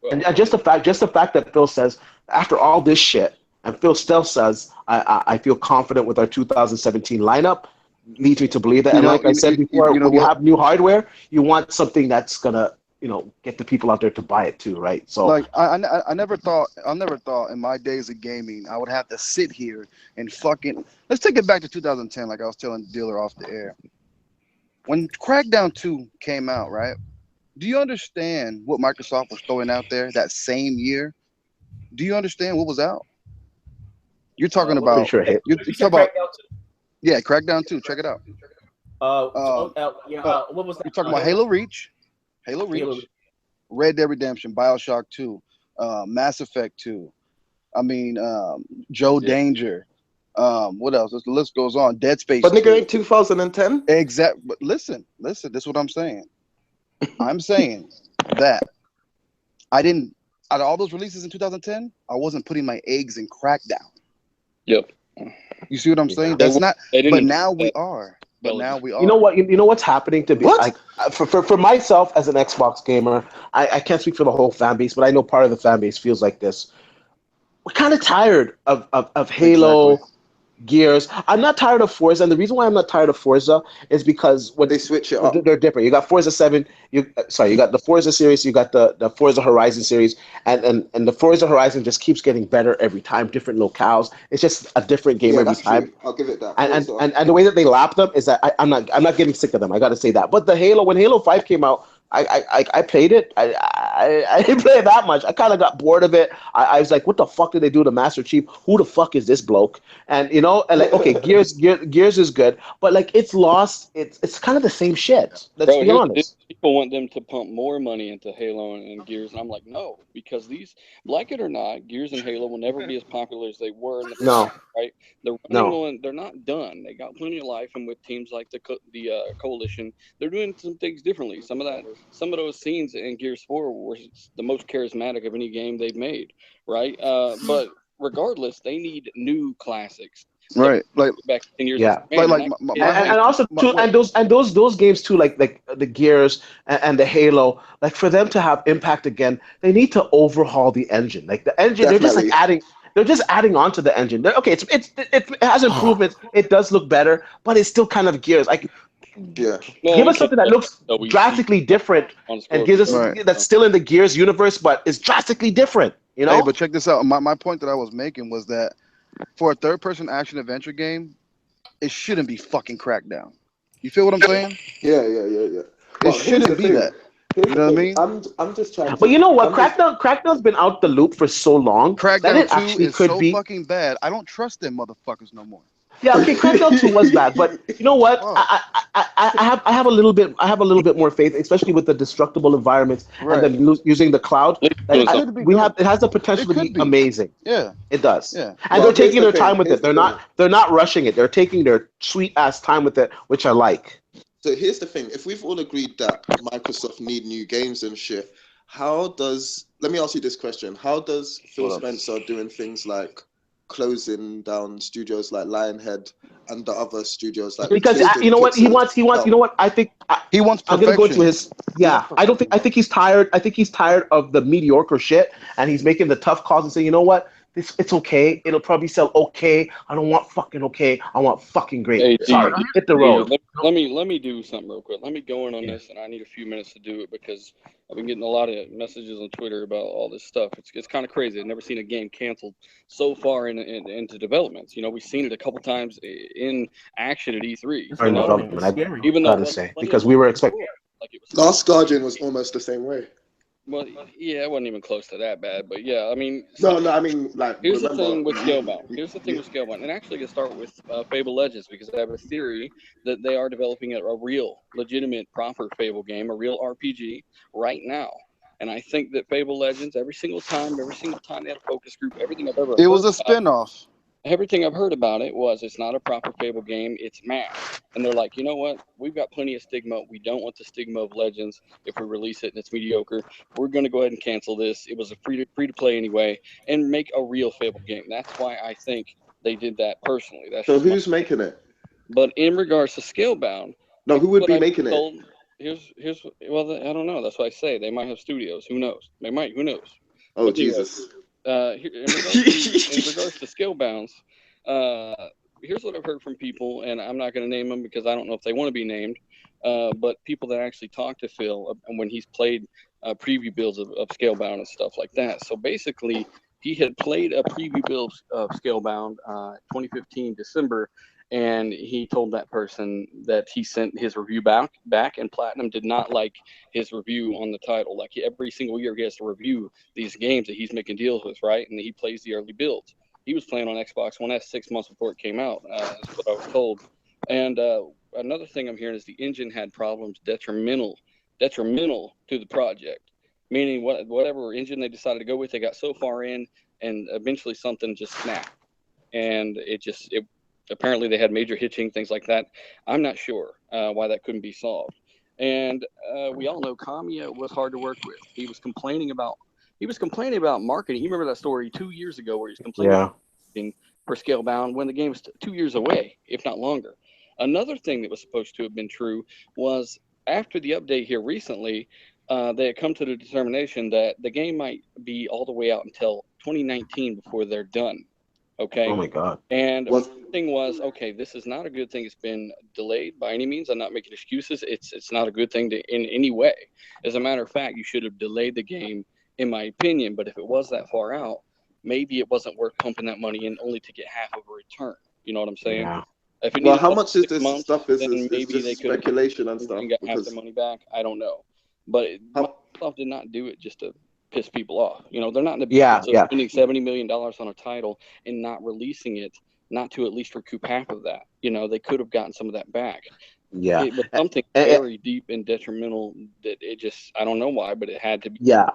And just the fact that Phil says after all this shit, and Phil still says I feel confident with our 2017 lineup, leads me to believe that. And like I said before, when you have new hardware, you want something that's gonna get the people out there to buy it too, right? So like I never thought in my days of gaming I would have to sit here and fucking let's take it back to 2010, like I was telling the dealer off the air. When Crackdown 2 came out, right? Do you understand what Microsoft was throwing out there that same year? Do you understand what was out? You're talking about. You're talking about. Yeah, Crackdown 2. Check it out. What was that? You're talking about Halo Reach, Red Dead Redemption, BioShock 2, Mass Effect 2. I mean, Joe Danger. What else? The list goes on. Dead Space. But nigga, ain't 2010? Exactly. But listen. This is what I'm saying. I'm saying that I didn't. Out of all those releases in 2010, I wasn't putting my eggs in Crackdown. Yep. You see what I'm saying? That's not. But now we are. But now we are. You know what? You know what's happening to be like for myself as an Xbox gamer. I can't speak for the whole fan base, but I know part of the fan base feels like this. We're kind of tired of Halo. Exactly. Gears. I'm not tired of Forza, and the reason why I'm not tired of Forza is because when they switch it up, they're different. You got Forza 7. You got the Forza series. You got the Forza Horizon series, and the Forza Horizon just keeps getting better every time. Different locales. It's just a different game every time. True. I'll give it that. And the way that they lap them is that I'm not getting sick of them. I got to say that. But when Halo 5 came out, I played it. I didn't play it that much. I kind of got bored of it. I was like, what the fuck did they do to Master Chief? Who the fuck is this bloke? And you know, and like, okay, Gears is good, but like it's lost. It's kind of the same shit. Let's be honest. People want them to pump more money into Halo and Gears, and I'm like, no, because these, like it or not, Gears and Halo will never be as popular as they were in the past, right? They're running on. They're not done. They got plenty of life, and with teams like the Coalition, they're doing some things differently. Some of those scenes in Gears 4 were the most charismatic of any game they've made, right? But regardless, they need new classics. Right, like back 10 years. Yeah, and also too, and those games too, like the Gears and the Halo, like for them to have impact again, they need to overhaul the engine. Like the engine, they're just like adding. They're just adding on to the engine. It has improvements. It does look better, but it's still kind of Gears. Like, give us something that looks drastically different and gives us that's still in the Gears universe, but is drastically different. You know. Hey, but check this out. My point that I was making was that for a third-person action adventure game, it shouldn't be fucking Crackdown. You feel what I'm saying? Yeah. It shouldn't be that. You know what I mean? I'm just trying. But you know what? Crackdown's been out the loop for so long. Crackdown 2 is so fucking bad. I don't trust them motherfuckers no more. Yeah, okay, Crackdown 2 was bad, but you know what? I have a little bit more faith, especially with the destructible environments and then using the cloud. It has the potential to be amazing. Yeah, it does. Yeah, and they're taking their time with it. They're not rushing it. They're taking their sweet ass time with it, which I like. So here's the thing: if we've all agreed that Microsoft need new games and shit, let me ask you this question: how does Phil Spencer doing things like closing down studios like Lionhead and the other studios like because you know what he wants you know what I think he wants perfection. I'm gonna go into his I think he's tired of the mediocre shit, and he's making the tough calls and saying, you know what, it's okay, it'll probably sell okay, I don't want fucking okay, I want fucking great. Hey, sorry, hit the road. Let me do something real quick. Let me go in on this, and I need a few minutes to do it because I've been getting a lot of messages on Twitter about all this stuff. It's kind of crazy. I've never seen a game canceled so far into developments. You know, we've seen it a couple times in action at E3. Even though because we were expecting. Last Guardian was almost the same way. Well, yeah, it wasn't even close to that bad, but yeah, I mean. I mean, like. Here's the thing with Scalebound. And actually, to start with Fable Legends, because I have a theory that they are developing a real, legitimate, proper Fable game, a real RPG right now. And I think that Fable Legends, every single time they had a focus group, everything I've ever. It was a spinoff. Everything I've heard about it was it's not a proper Fable game, it's math. And they're like, you know what? We've got plenty of stigma. We don't want the stigma of Legends if we release it and it's mediocre. We're going to go ahead and cancel this. It was a free to play anyway, and make a real Fable game. That's why I think they did that personally. So who's making it? But in regards to Scalebound, no, who would be making it? Here's well, I don't know. That's why I say they might have studios. Who knows? They might. Who knows? Oh, Jesus. In regards to Scalebounds, here's what I've heard from people, and I'm not going to name them because I don't know if they want to be named, but people that actually talk to Phil when he's played preview builds of Scalebound and stuff like that. So basically, he had played a preview build of Scalebound 2015 December, and he told that person that he sent his review back, and Platinum did not like his review on the title. Like every single year, he has to review these games that he's making deals with, right? And he plays the early builds. He was playing on Xbox One S 6 months before it came out, is what I was told. And another thing I'm hearing is the engine had problems detrimental to the project, meaning whatever engine they decided to go with, they got so far in, and eventually something just snapped, and it apparently they had major hitching, things like that. I'm not sure why that couldn't be solved. And we all know Kamiya was hard to work with. He was complaining about marketing. You remember that story 2 years ago where he's complaining about marketing for Scalebound when the game was 2 years away, if not longer. Another thing that was supposed to have been true was after the update here recently, they had come to the determination that the game might be all the way out until 2019 before they're done. Okay. Oh my God. And the thing was, okay, this is not a good thing. It's been delayed by any means. I'm not making excuses. It's not a good thing in any way. As a matter of fact, you should have delayed the game, in my opinion. But if it was that far out, maybe it wasn't worth pumping that money in only to get half of a return. You know what I'm saying? Yeah. How much is this stuff? Is maybe they could speculation and stuff. And get half their money back. I don't know. But Microsoft did not do it just to piss people off. You know, they're not in the business of spending $70 million on a title and not releasing it, not to at least recoup half of that. You know, they could have gotten some of that back. Yeah. It was something very deep and detrimental that it just, I don't know why, but it had to be. Yeah.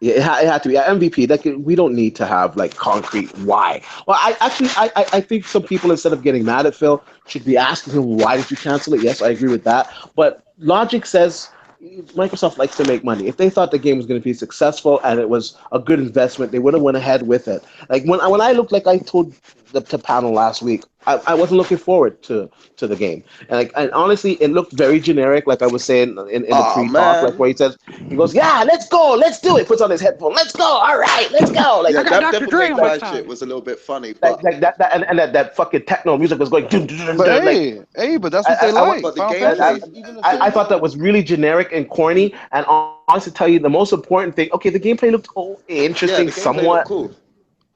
Yeah, it had to be MVP. Like, we don't need to have like concrete why. Well, I think some people, instead of getting mad at Phil, should be asking him, why did you cancel it? Yes, I agree with that. But logic says Microsoft likes to make money. If they thought the game was going to be successful and it was a good investment, they would have went ahead with it. Like when I looked, like I told the panel last week, I wasn't looking forward to the game, and honestly, it looked very generic. Like I was saying in the pre-talk, like where he says, he goes, "Yeah, let's go, let's do it." Puts on his headphone, "Let's go, all right, let's go." Like yeah, that Dr. Dre shit was a little bit funny, but like that and that fucking techno music was going. But but that's what they like. But the gameplay, I thought that was really generic and corny. And honestly, to tell you the most important thing, okay, the gameplay looked interesting, somewhat. Cool.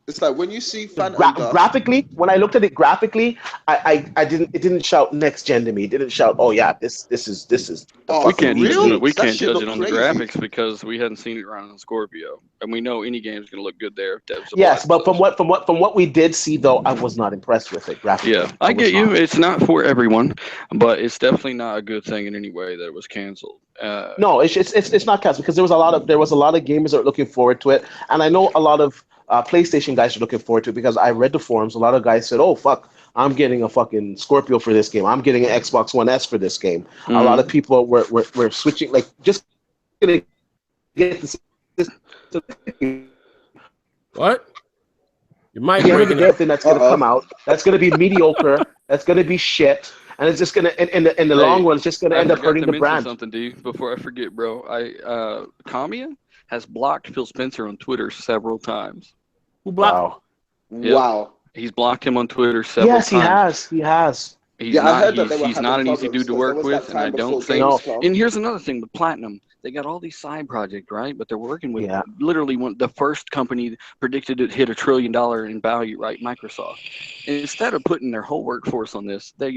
It's like when you see graphically, when I looked at it graphically, it didn't shout next gen to me. It didn't shout, oh yeah, this is. We can't judge it on the graphics because we hadn't seen it around on Scorpio, and we know any game is going to look good there. Yes, but from what we did see though, I was not impressed with it graphically. Yeah, I get you. It's not for everyone, but it's definitely not a good thing in any way that it was canceled. No, it's not canceled because there was a lot of gamers that were looking forward to it, and I know a lot of PlayStation guys are looking forward to it because I read the forums. A lot of guys said, "Oh fuck, I'm getting a fucking Scorpio for this game. I'm getting an Xbox One S for this game." Mm-hmm. A lot of people were switching, like just gonna get this. What? You might get everything that's gonna come out. That's gonna be mediocre. That's gonna be shit. And it's just gonna, in the long run, it's just gonna end up hurting the brand. Something, D, before I forget, bro. Kamiya has blocked Phil Spencer on Twitter several times. Who blocked? Wow. He's blocked him on Twitter several times. Yes, he has. He's not an easy dude to work with, and I don't think. And here's another thing with Platinum. They got all these side projects, right? But they're working with literally the first company predicted to hit $1 trillion in value, right? Microsoft. And instead of putting their whole workforce on this, they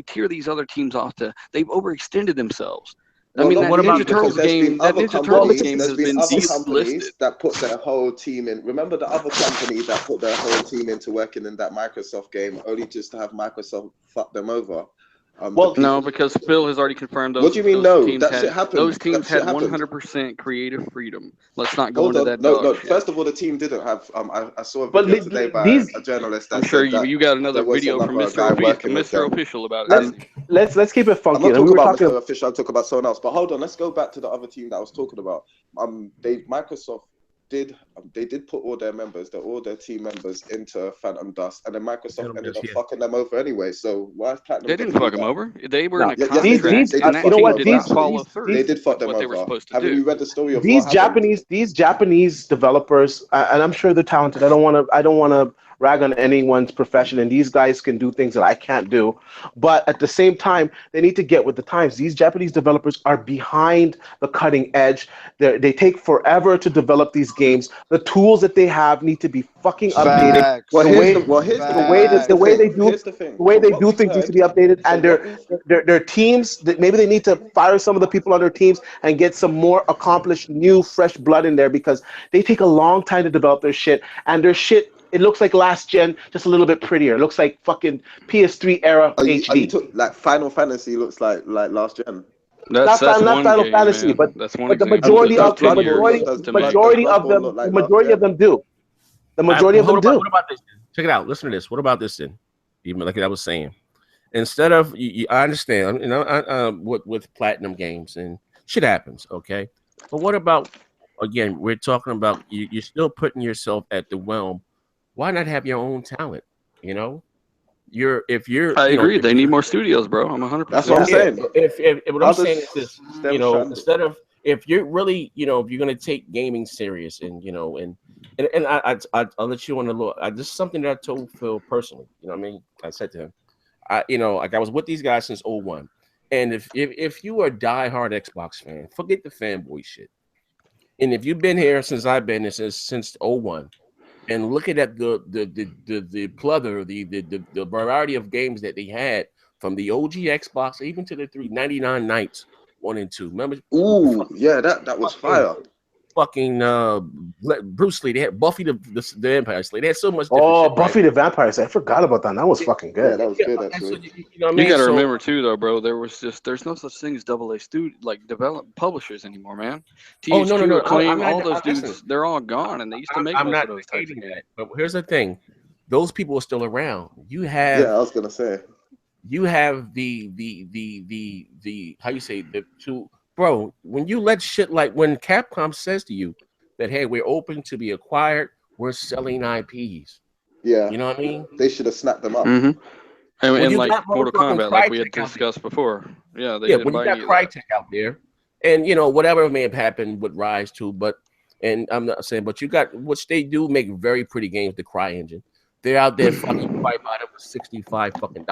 tear these other teams off they've overextended themselves. I mean, that Ninja Turtles game has been delisted. That put their whole team in. Remember the other company that put their whole team into working in that Microsoft game, only just to have Microsoft fuck them over. No, because Phil has already confirmed those. What do you mean? No, that shit happened. Those teams had 100% creative freedom. Let's not go into that. No. First of all, the team didn't have. I saw a video today by a journalist. I'm sure you got another video from Mr. Official about it. Let's keep it funky. I'm not talking about Mr. Official. I'm talking about someone else. But hold on, let's go back to the other team that I was talking about. Microsoft did put all their team members into Phantom Dust, and then Microsoft ended up fucking them over anyway. So why is Platinum? They didn't fuck them over. They were in a contract. They did fuck them over. They were supposed to do. Have you read the story of these Japanese developers? And I'm sure they're talented. I don't want to rag on anyone's profession, and these guys can do things that I can't do. But at the same time, they need to get with the times. These Japanese developers are behind the cutting edge. They take forever to develop these games. The tools that they have need to be fucking updated. The way they do things needs to be updated, and their teams. Maybe they need to fire some of the people on their teams and get some more accomplished, new, fresh blood in there, because they take a long time to develop their shit, and their shit. It looks like last gen, just a little bit prettier. It looks like fucking PS3 era HD. Like Final Fantasy looks like last gen. That's not Final Fantasy, but the majority of them do. The majority of them do. What about this? Check it out. Listen to this. What about this then? Even like I was saying, instead of I understand, with platinum games and shit happens, okay. But what about, again, we're talking about you're still putting yourself at the realm. Why not have your own talent? You know, I agree. They need more studios, bro. I'm 100%. That's what I'm saying. What I'm saying is this, instead of, if you're really, if you're gonna take gaming serious, and I'll let you on the look. This is something that I told Phil personally. You know what I mean? I said to him, I was with these guys since 01. And if you are a diehard Xbox fan, forget the fanboy shit. And if you've been here since I've been here since 01. And looking at the plethora, the variety of games that they had, from the OG Xbox even to the 399 nights, 1 and 2. Remember? Ooh, yeah, that was fire. Fucking Bruce Lee. They had Buffy the Vampire Slayer. They had so much. Oh, shit, Buffy the Vampire Slayer. I forgot about that. That was fucking good. Yeah, that was good actually. So, you know what I mean? You got to remember too, though, bro. There's no such thing as AA publishers anymore, man. THQ, no. Acclaim, all those dudes, they're all gone, and they used to make most of those types of games. But here's the thing: those people are still around. You have. Yeah, I was gonna say. You have the how you say the two. Bro, when you let shit like when Capcom says to you that, hey, we're open to be acquired, we're selling IPs. Yeah. You know what I mean? They should have snapped them up. Mm-hmm. And like Mortal motherfucking Kombat, like we had Crytek discussed before. Yeah, when you got Crytek out there, and you know, whatever may have happened with Rise 2, and I'm not saying, but you got, which they do make very pretty games, the CryEngine. They're out there fucking buy them for $65 fucking.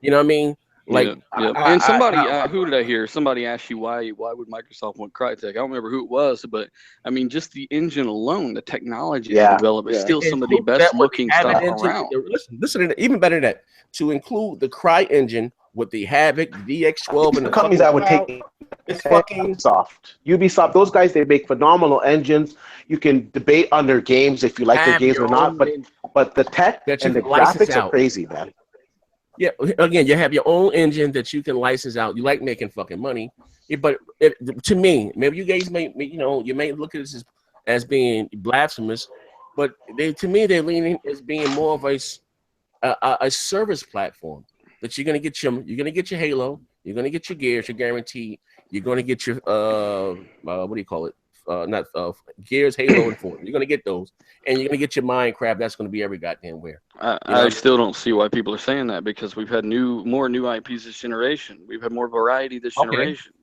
You know what I mean? Like, and somebody, who did I hear? Somebody asked you why would Microsoft want Crytek? I don't remember who it was, but I mean, just the engine alone, the technology developed, is still some of the best looking stuff around. Listen, even better than that, to include the CryEngine with the Havoc, DX12, and the companies that would take it's fucking Ubisoft. Those guys, they make phenomenal engines. You can debate on their games if you like their games or not, but the tech and the graphics are crazy, man. Yeah, again, you have your own engine that you can license out. You like making fucking money, but to me, maybe you guys may, you may look at this as being blasphemous, but to me, they're leaning as being more of a service platform that you're gonna get your Halo, you're gonna get your Gears, you're guaranteed. You're gonna get your what do you call it? Not Gears, Halo, and Forza. You're gonna get those, and you're gonna get your Minecraft. That's gonna be every goddamn where. I still don't see why people are saying that, because we've had more new IPs this generation. We've had more variety this generation.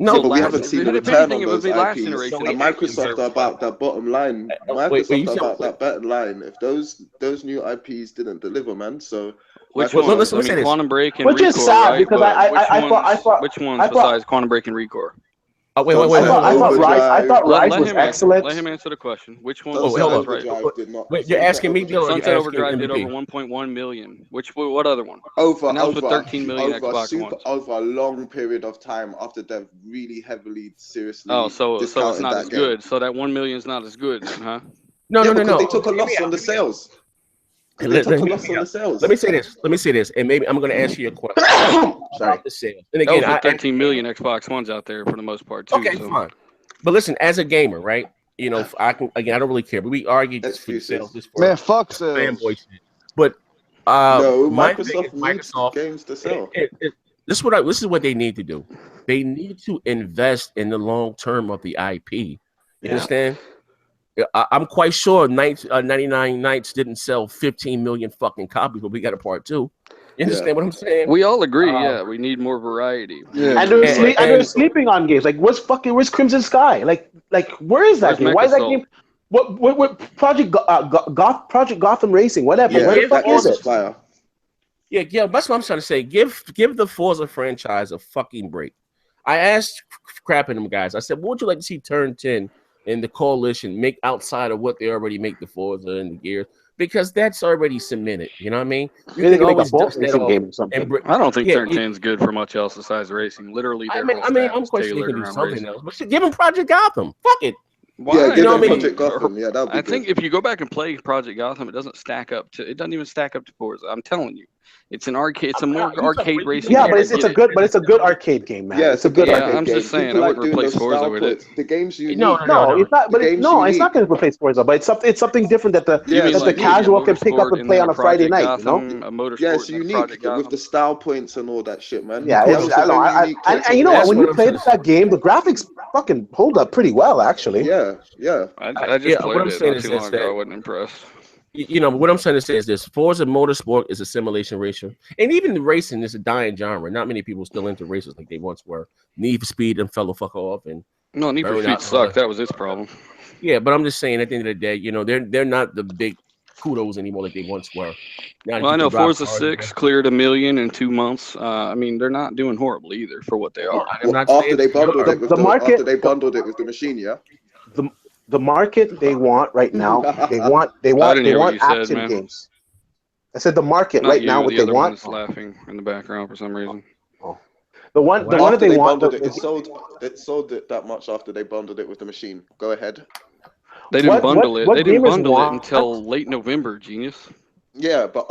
No, but we haven't seen the return on those IPs. And Microsoft are about that bottom line. Microsoft about that bottom line. If those new IPs didn't deliver, man, so. Which ones? I mean, Quantum Break and Which Recore, is sad, right? because I thought which ones besides Quantum Break and Recore? Oh, wait. I thought Rise was excellent. Let him answer the question. Which one? Wait, you're asking me? Sunset Overdrive did over 1.1 million. What other one? Over 13 million Xbox Ones. Over a long period of time after they've really heavily, seriously. Oh, so it's not as good. So that 1 million is not as good, then, huh? No. They took a loss on the sales. Let me say this, and maybe I'm going to answer your question. Sorry, the sales. And again, there 13 million Xbox Ones out there for the most part too. Okay, fine. But listen, as a gamer, right? You know, I don't really care. But we argue this for sales. Man, fuck sales. Fanboy shit. But no, Microsoft games to sell. This is what they need to do. They need to invest in the long term of the IP. You understand? I'm quite sure 99 Nights didn't sell 15 million fucking copies, but we got a part 2. You understand what I'm saying? We all agree, we need more variety. Yeah. And they're sleeping on games. Like, where's Crimson Sky? Like where is that game? Why is that game? What Project Gotham Racing? Whatever. Yeah, where the fuck is it? Fire. Yeah, that's what I'm trying to say. Give the Forza franchise a fucking break. I asked Crap and them guys. I said, what would you like to see Turn 10 and the coalition make outside of what they already make the Forza and the Gears? Because that's already cemented. You know what I mean? You can always dust that off. Game or something. I don't think Turn 10 is good for much else besides racing. Literally, I'm quite sure they can do something else. But give them Project Gotham. Fuck it. Why? Yeah, give them Project Gotham. Yeah, that would be I think if you go back and play Project Gotham, it doesn't even stack up to Forza. I'm telling you. It's an arcade. It's a more arcade racing. Yeah, but it's a good arcade game, man. Yeah, it's a good arcade game. I'm just saying, I wouldn't replace Forza with it. The games you no, it's not. But it's not going to replace Forza. But it's something different that the casual can pick up and play on a Friday night. You know? Yes, unique with the style points and all that shit, man. Yeah, I know. And you know what? When you played that game, the graphics fucking hold up pretty well, actually. Yeah. I just played it not too long ago. I wasn't impressed. You know, what I'm trying to say is this: Forza Motorsport is a simulation racer, and even the racing is a dying genre. Not many people still into races like they once were. Need for Speed and fell the fuck off, and Need for Speed sucked. That was its problem. Yeah, but I'm just saying, at the end of the day, you know, they're not the big kudos anymore like they once were. Well, I know Forza 6 cleared 1 million in 2 months. I mean, they're not doing horrible either for what they are. After they bundled it with the machine, yeah. The market they want right now, they want action games. I said the market right now, what they want. Laughing in the background for some reason. Oh. The one that they want. It sold it that much after they bundled it with the machine. Go ahead. They didn't bundle it. They didn't bundle it until late November, genius. Yeah, but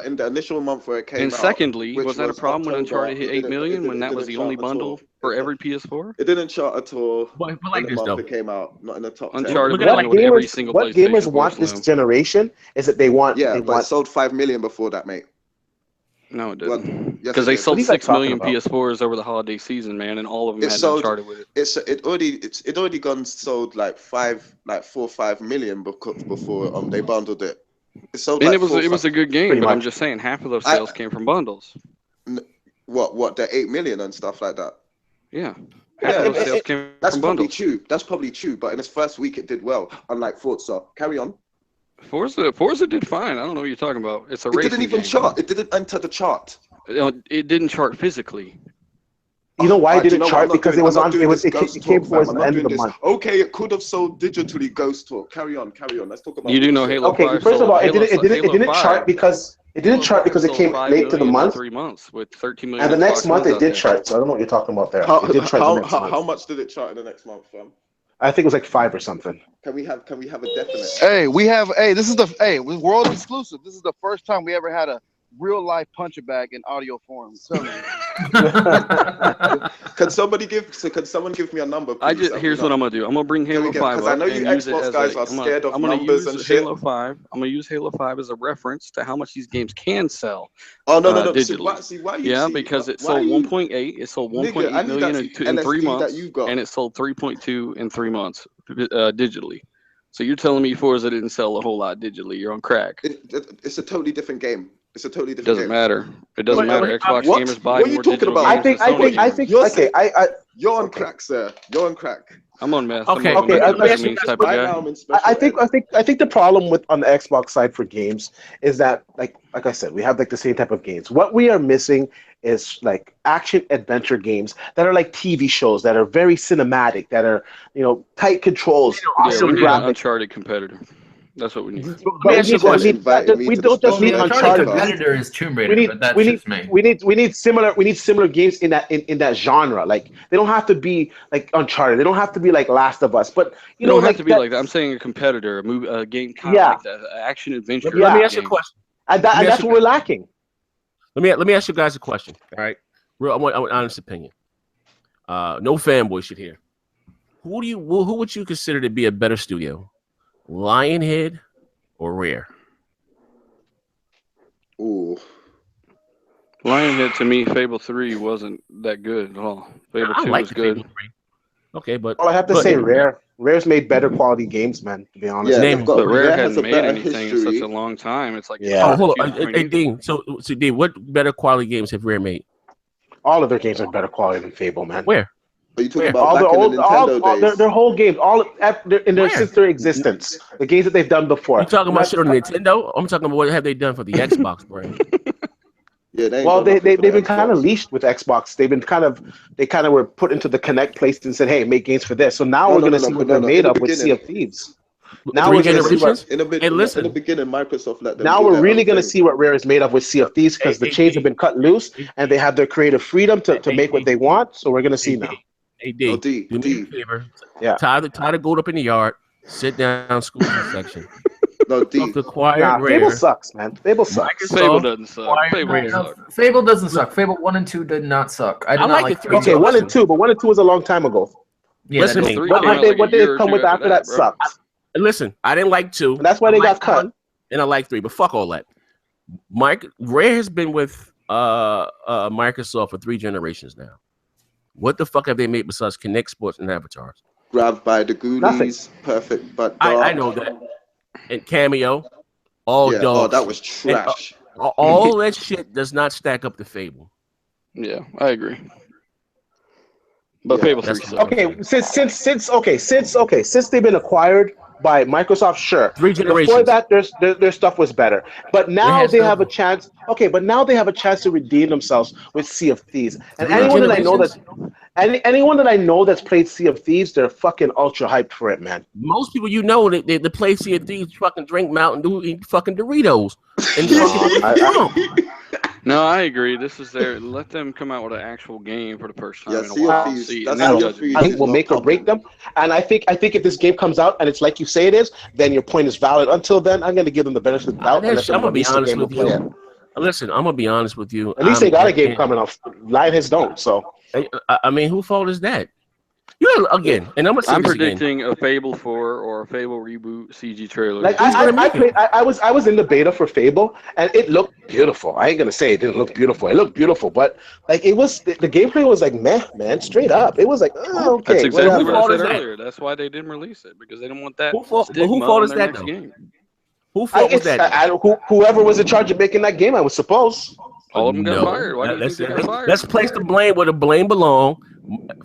in the initial month where it came out. And secondly, was that a problem when Uncharted hit 8 million when that was the only bundle for every PS4? It didn't chart at all. But like in the month it came out, not in the top 10. Uncharted what gamers want this generation is that they want. Yeah, but it sold 5 million before that, mate. No, it didn't. Because they sold 6 million PS4s over the holiday season, man, and all of them had Uncharted with it. It already gone sold like 4 or 5 million before they bundled it. And it was a good game, but I'm just saying half of those sales came from bundles. What the 8 million and stuff like that. Yeah, half of those sales came from bundles. True. That's probably true. But in its first week, it did well. Unlike Forza. Carry on. Forza did fine. I don't know what you're talking about. It's a racing game. It didn't even chart. It didn't enter the chart. It didn't chart physically. You know why it didn't chart? Because it came towards the end of the month. Okay, it could have sold digitally. Ghost Talk. Carry on. Let's talk about. You do know Halo 5. Okay, first of all, it didn't chart because it came late to the month. 3 months with 13 million. And the next month it did chart. So I don't know what you're talking about there. How much did it chart in the next month, fam? I think it was like 5 or something. Can we have a definite? This is world exclusive. This is the first time we ever had a real life punch bag in audio form. Can someone give me a number? Please? Here's what I'm gonna do. I'm gonna bring Halo 5 because I know you Xbox guys are scared of numbers and shit. I'm gonna use Halo 5 as a reference to how much these games can sell. Oh no! Digitally. Because it sold 1.8. It sold 1.8 million in 3 months, and it sold 3.2 in 3 months digitally. So you're telling me Forza didn't sell a whole lot digitally? You're on crack. It's a totally different game. It's a totally different game. It doesn't matter. Xbox gamers buy more digital games. I think. You're on crack, sir. You're on crack. I'm on meth. Okay. I think the problem on the Xbox side for games is that like I said, we have like the same type of games. What we are missing is like action adventure games that are like TV shows that are very cinematic, that are tight controls, awesome graphics. An Uncharted competitor. That's what we need. We don't just need Uncharted. Competitor is Tomb Raider, but that's just me. We need similar games in that genre. Like they don't have to be like Uncharted. They don't have to be like Last of Us. But you don't have to be like that. I'm saying a competitor, a game kind of like that, action adventure. Let me ask you a question. And that's what we're lacking. Let me ask you guys a question. All right, I want honest opinion. No fanboy shit here. Who would you consider to be a better studio? Lionhead or Rare? Ooh. Lionhead to me, Fable 3 wasn't that good at all. Fable 2 was good. Okay, but I have to say Rare. Rare's made better quality games, man, to be honest. Yeah, but Rare hasn't made anything in such a long time. It's like hold on. Hey, Dean. So Dean, what better quality games have Rare made? All of their games are better quality than Fable, man. Where? Are you talking about their whole games, since their existence, the games that they've done before. You talking about shit on Nintendo? I'm talking about what have they done for the Xbox brand? Yeah, they've been kind of leashed with Xbox. They kind of were put into the Connect place and said, "Hey, make games for this." So now we're going to see what they're made of with Sea of Thieves. Now we're going to see in the beginning, Microsoft let them. Now we're really going to see what Rare is made of with Sea of Thieves because the chains have been cut loose and they have their creative freedom to make what they want. So we're going to see now. Hey, D, do me a favor. Yeah. Tie the goat up in the yard. Sit down, school section. No, D. Fable sucks, man. Fable sucks. Fable doesn't suck. Fable doesn't suck. Fable 1 and 2 did not suck. I did not like 3. Okay, 1 and 2, but 1 and 2 was a long time ago. Yeah, listen to me. What did come with after that sucks. Listen, I didn't like 2. And that's why they got cut. And I like 3, but fuck all that. Rare has been with Microsoft for 3 generations now. What the fuck have they made besides Kinect Sports and Avatars? Grabbed by the Goonies, Nothing. Perfect, but I know that. And Cameo, all dogs. Oh, that was trash. And, all that shit does not stack up to Fable. Yeah, I agree. But Fable 3 sucks. Okay, since they've been acquired by Microsoft, sure. 3 generations. Before that, their stuff was better. But now they have a chance. Okay, but now they have a chance to redeem themselves with Sea of Thieves. And anyone that I know that's played Sea of Thieves, they're fucking ultra hyped for it, man. Most people they play Sea of Thieves fucking drink Mountain Dew, eat fucking Doritos, and No, I agree. This is their. Let them come out with an actual game for the first time Yeah, in a while. I think will make or break them. And I think if this game comes out and it's like you say it is, then your point is valid. Until then, I'm going to give them the benefit of the doubt. I'm gonna be honest with you. Listen, I'm gonna be honest with you. At least they got a game coming off. Lionheads don't. So I mean, whose fault is that? You again, and I'm predicting a Fable 4 or a Fable reboot CG trailer. Like I was in the beta for Fable, and it looked beautiful. I ain't gonna say it didn't look beautiful. It looked beautiful, but like it was the gameplay was like meh, man, straight up. It was like okay. That's exactly what I said earlier. That's why they didn't release it because they didn't want that. Who fault is that though? Game. Who fault was that? Whoever was in charge of making that game, I would suppose. All of them got fired. Why do you think they got fired? Let's place the blame where the blame belongs.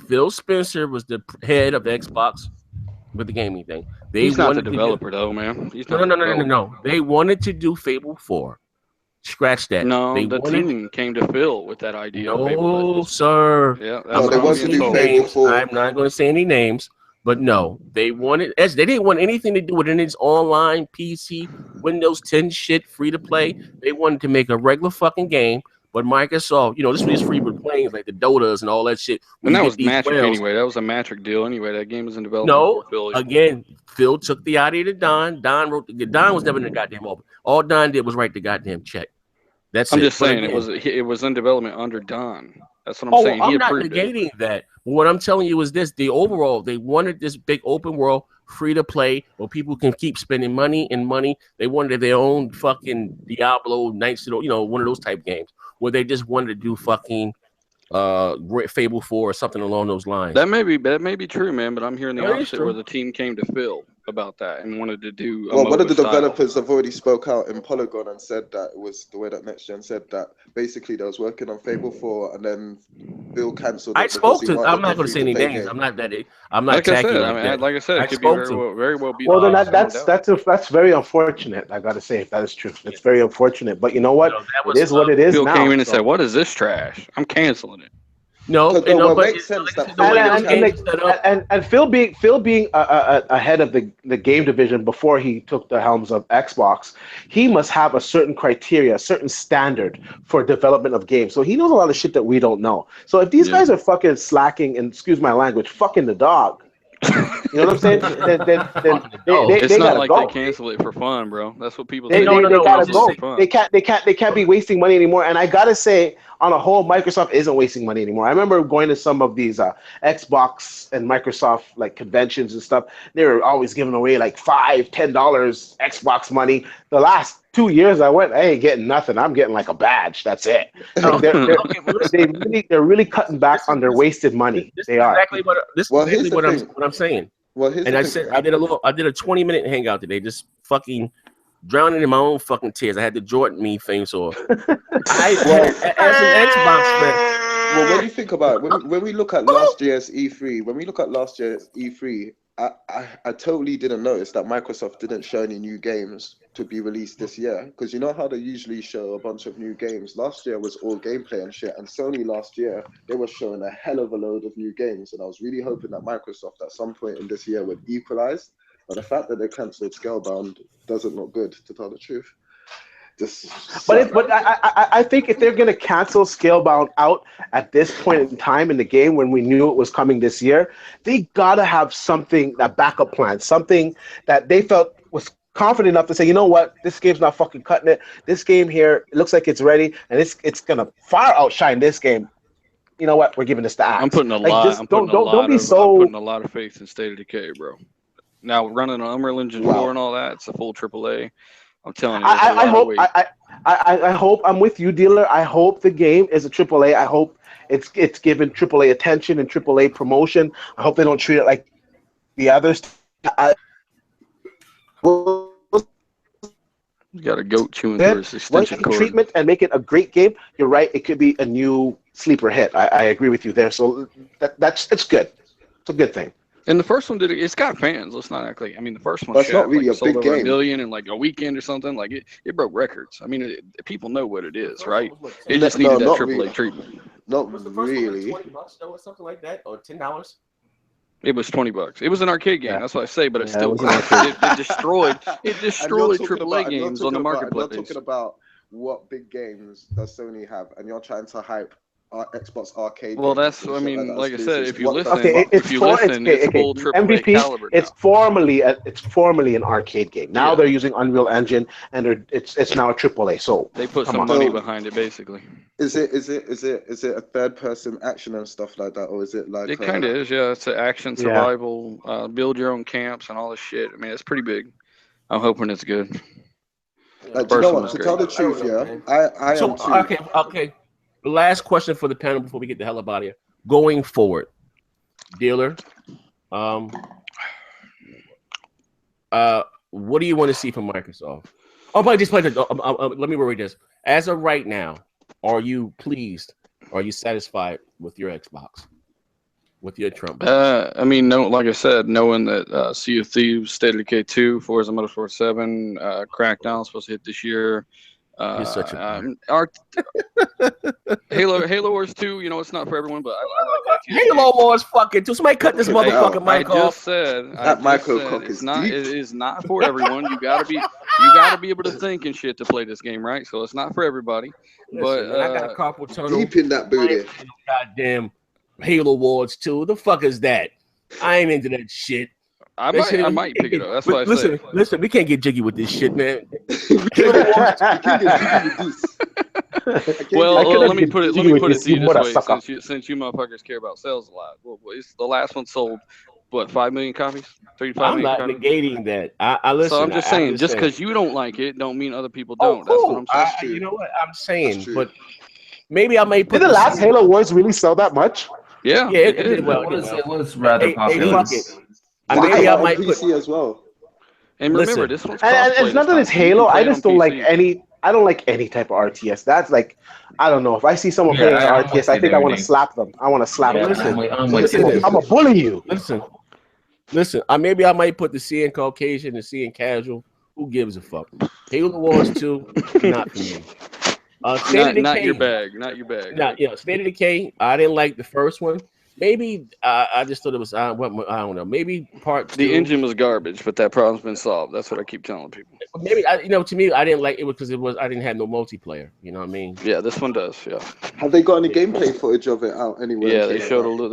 Phil Spencer was the head of Xbox with the gaming thing. He's not the developer, though, man. No. They wanted to do Fable 4. Scratch that. No, the team came to Phil with that idea. No, sir. Yeah, they wanted to do Fable 4. I'm not going to say any names, but no, they didn't want anything to do with its online PC, Windows 10 shit, free to play. They wanted to make a regular fucking game. But Microsoft, this was free with playing like the Dotas and all that shit. And that was Matric anyway. That was a Matric deal anyway. That game was in development. No, again, Phil took the idea to Don. Don was never in the goddamn open. All Don did was write the goddamn check. I'm just saying it was in development under Don. That's what I'm saying. I'm not negating that. What I'm telling you is this: they wanted this big open world, free to play, where people can keep spending money. They wanted their own fucking Diablo, Knights, one of those type games where they just wanted to do fucking Fable 4 or something along those lines. That may be true, man. But I'm hearing the opposite, where the team came to Phil about that and wanted to do. One of the developers have already spoke out in Polygon and said that it was the way that Next Gen said that basically they was working on Fable 4 and then Phil cancelled. I spoke to. I'm not going to say any names. I'm not that. I'm not. Like I said, it could be very well be. Well, then that's very unfortunate. I got to say, if that is true, it's very unfortunate. But you know what? It is what it is. Phil came in and said, "What is this trash? I'm canceling it." No, but it makes sense that and Phil being ahead of the game division before he took the helms of Xbox, he must have a certain criteria, a certain standard for development of games. So he knows a lot of shit that we don't know. So if these guys are fucking slacking, and excuse my language, fucking the dog. You know what I'm saying? It's not like they cancel it for fun, bro. That's what people say. They gotta go. They can't be wasting money anymore. And I gotta say, on a whole, Microsoft isn't wasting money anymore. I remember going to some of these Xbox and Microsoft like conventions and stuff. They were always giving away like $5, $10 Xbox money. The last 2 years I went, I ain't getting nothing. I'm getting like a badge. That's it. They're really cutting back on their wasted money. They are. This is exactly what I'm saying. And I did a 20-minute hangout today, just fucking drowning in my own fucking tears. I had the Jordan me thing, so as an Xbox fan. Well, what do you think about when we look at last year's E3? I totally didn't notice that Microsoft didn't show any new games to be released this year, because you know how they usually show a bunch of new games. Last year was all gameplay and shit, and Sony last year they were showing a hell of a load of new games, and I was really hoping that Microsoft at some point in this year would equalize. But the fact that they cancelled Scalebound doesn't look good, to tell the truth. But I think if they're gonna cancel Scalebound out at this point in time in the game when we knew it was coming this year, they gotta have something, that backup plan, something that they felt was confident enough to say, you know what, this game's not fucking cutting it. This game here, it looks like it's ready, and it's gonna far outshine this game. You know what? We're giving this to Axe. I'm putting a lot of faith in State of Decay, bro. Now running an Unreal Engine 4 and all that, it's a full AAA. I'm telling you, I hope I'm with you, dealer. I hope the game is a AAA. I hope it's given AAA attention and AAA promotion. I hope they don't treat it like the others. You got a goat chewing through his extension cord. Treatment and make it a great game. You're right. It could be a new sleeper hit. I agree with you there. So it's good. It's a good thing. And the first one it's got fans. Let's not act like. I mean, the first one that's not really a big game. $1 million in like a weekend or something. Like it broke records. I mean, people know what it is, right? It just needed that AAA treatment. Not really. $20 or something like that, or $10. It was $20. It was an arcade game. That's what I say, but it still it destroyed AAA games on the marketplace. I'm not talking about what big games does Sony have, and you're trying to hype our Xbox arcade. Well, games that's and I shit mean, like I exclusives. said, if you What listen, the it's full AAA MVP. caliber now. It's formally an arcade game. Now they're using Unreal Engine, and it's now a AAA. So they put some money behind it, basically. Is it a third person action and stuff like that, or is it like? It kind of is, yeah. It's an action survival, build your own camps and all this shit. I mean, it's pretty big. I'm hoping it's good. Do you know what? To tell the truth, I am too. Okay. The last question for the panel before we get the hell up out of here. Going forward, dealer, what do you want to see from Microsoft? Oh, but just let me read this. As of right now, are you pleased? Are you satisfied with your Xbox? With your Trump? I mean, no. Like I said, knowing that Sea of Thieves, State of Decay 2, Forza Motorsport 7, Crackdown is supposed to hit this year. You're such a Halo Wars 2, you know, it's not for everyone, but I like that too. Halo Wars fucking too. Somebody cut this motherfucking mic off. Microcock it is not for everyone. You gotta be able to think and shit to play this game, right? So it's not for everybody. Listen, man, I got a carpal tunnel. Deep in that booty. Goddamn Halo Wars 2. The fuck is that? I ain't into that shit. I might pick it up. That's what I say. Listen, we can't get jiggy with this shit, man. Well, let me put it to you this way, since you motherfuckers care about sales a lot. Well, the last one sold, what, 5 million copies? 35 million I'm not negating that. I listen. So I'm just saying, just because you don't like it, don't mean other people don't. Cool. That's what I'm saying. You know what I'm saying? But maybe I may put. Did the last Halo Wars really sell that much? Yeah, it did well. It was rather popular. Maybe I might put PC as well. And remember, this one's and it's not that it's Halo. I just don't like any. I don't like any type of RTS. That's like, I don't know. If I see someone playing RTS, I think I want to slap them. I want to slap them. Listen, I'm a bully you. Listen. Maybe I might put the C in Caucasian and C in Casual. Who gives a fuck? Halo Wars 2, not for me. Not your bag. State of Decay. I didn't like the first one. Maybe I just thought it was I don't know. Maybe part 2. The engine was garbage, but that problem's been solved. That's what I keep telling people. Maybe to me I didn't like it because I didn't have no multiplayer. You know what I mean? Yeah, this one does. Yeah. Have they got any gameplay footage of it out anywhere? Yeah, they showed a little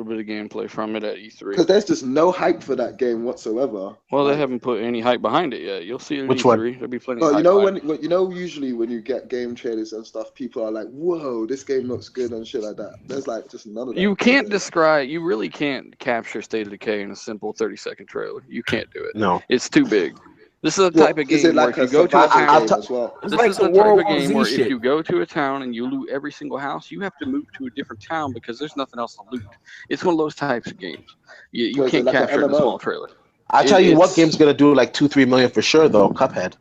bit of gameplay from it at E3. Because there's just no hype for that game whatsoever. Well, they haven't put any hype behind it yet. You'll see it at Which E3. one? There'll be plenty. Well, usually when you get game trailers and stuff, people are like, "Whoa, this game looks good" and shit like that. There's like just none of that. You can't describe. You really can't capture State of Decay in a simple 30-second trailer. You can't do it. No, it's too big. This is a type of game where if you go to a town, this is the type of game where if you go to a town and you loot every single house, you have to move to a different town because there's nothing else to loot. It's one of those types of games. You can't capture it in a small trailer. I'll tell you what game's gonna do like 2-3 million for sure though. Cuphead.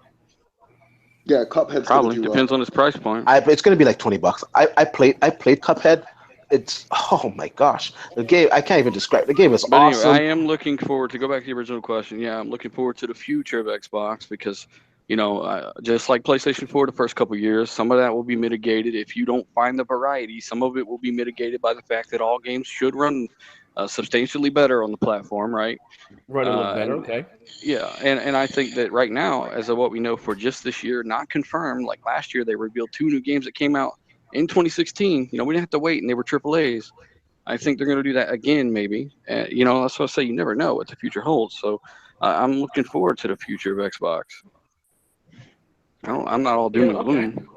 Yeah, Cuphead probably depends on its price point. It's gonna be like $20. I played Cuphead. It's oh my gosh, the game I can't even describe. The game is awesome. Anyway, I am looking forward to go back to the original question. Yeah, I'm looking forward to the future of Xbox because just like PlayStation 4 the first couple of years, some of that will be mitigated if you don't find the variety. Some of it will be mitigated by the fact that all games should run substantially better on the platform, right? Run a little better, okay. Yeah, and I think that right now, as of what we know for just this year, not confirmed. Like last year, they revealed 2 new games that came out in 2016. We didn't have to wait, and they were AAAs. I think they're going to do that again, maybe. That's what I say. You never know what the future holds. So I'm looking forward to the future of Xbox. I'm not all doom and gloom.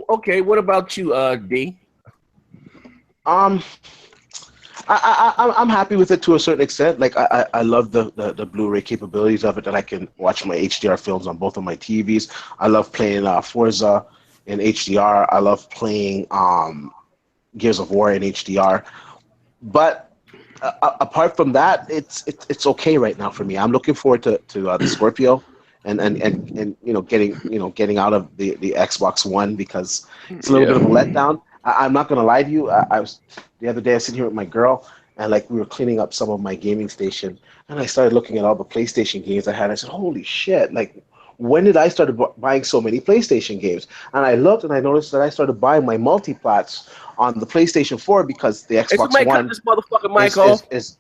Okay, what about you, D? I'm happy with it to a certain extent. Like I love the Blu-ray capabilities of it, that I can watch my HDR films on both of my TVs. I love playing Forza in HDR. I love playing Gears of War in HDR. But apart from that, it's okay right now for me. I'm looking forward to the Scorpio and getting out of the Xbox One because it's a little bit of a letdown. I'm not gonna lie to you. I was the other day I was sitting here with my girl and like we were cleaning up some of my gaming station and I started looking at all the PlayStation games I had. I said, "Holy shit! Like, when did I start buying so many PlayStation games?" And I looked and I noticed that I started buying my multiplats on the PlayStation 4 because the Xbox One this motherfucking mic off. Is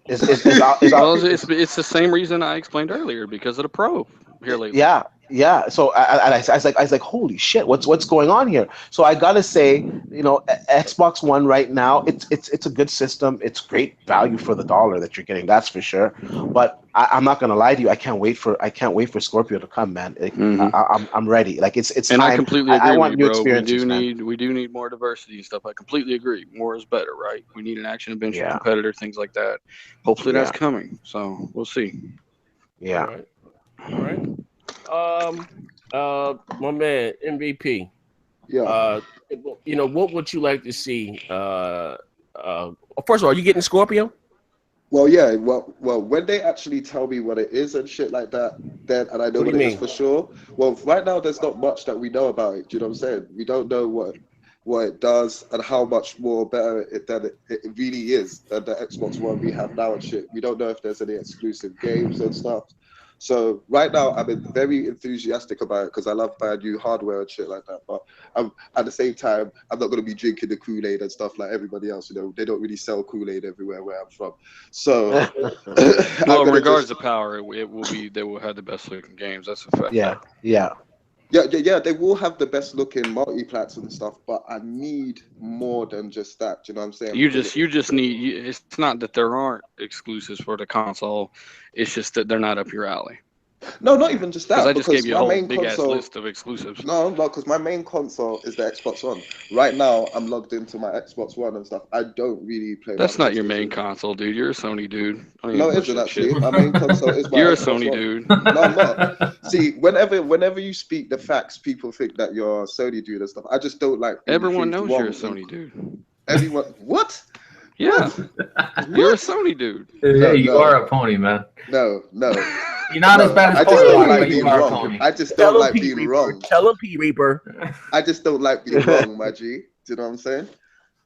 out. Well, it's the same reason I explained earlier, because of the Pro here lately. Yeah, Yeah, so I was like, holy shit, what's going on here? So I gotta say, Xbox One right now, it's a good system. It's great value for the dollar that you're getting, that's for sure. But I'm not gonna lie to you, I can't wait for Scorpio to come, man. Like, I'm ready. Like it's and time. I completely agree I want with new you, bro. experiences, We do need more diversity and stuff. I completely agree. More is better, right? We need an action adventure Yeah. competitor, things like that. Hopefully that's Yeah. coming. So we'll see. Yeah. All right. My man MVP. Yeah. What would you like to see? First of all, are you getting Scorpio? Well, yeah. Well, when they actually tell me what it is and shit like that, then and I know what it is for sure. Well, right now there's not much that we know about it. Do you know what I'm saying? We don't know what it does and how much more better it really is than the Xbox One we have now and shit. We don't know if there's any exclusive games and stuff. So right now I'm very enthusiastic about it because I love buying new hardware and shit like that. But at the same time, I'm not going to be drinking the Kool-Aid and stuff like everybody else. They don't really sell Kool-Aid everywhere where I'm from. So, well, in regards to power, they will have the best looking games. That's a fact. Yeah. They will have the best looking multi-plats and stuff, but I need more than just that. Do you know what I'm saying? You just need. It's not that there aren't exclusives for the console. It's just that they're not up your alley. No, not even just that. Because I just gave you a whole big ass list of exclusives. No, because my main console is the Xbox One. Right now, I'm logged into my Xbox One and stuff. I don't really play. That's not your main console, dude. You're a Sony dude. No, it isn't actually. My main console is my. You're Xbox a Sony One. dude. No, I'm not. See, whenever you speak the facts, people think that you're a Sony dude and stuff. I just don't like. Everyone knows you're a Sony dude. Everyone, what? Yeah, you're a Sony dude. Yeah, you are a pony, man. No. You're not as bad as Pony, but you are a pony. I just don't like being wrong. Tell him P Reaper. I just don't like being wrong, my G. Do you know what I'm saying?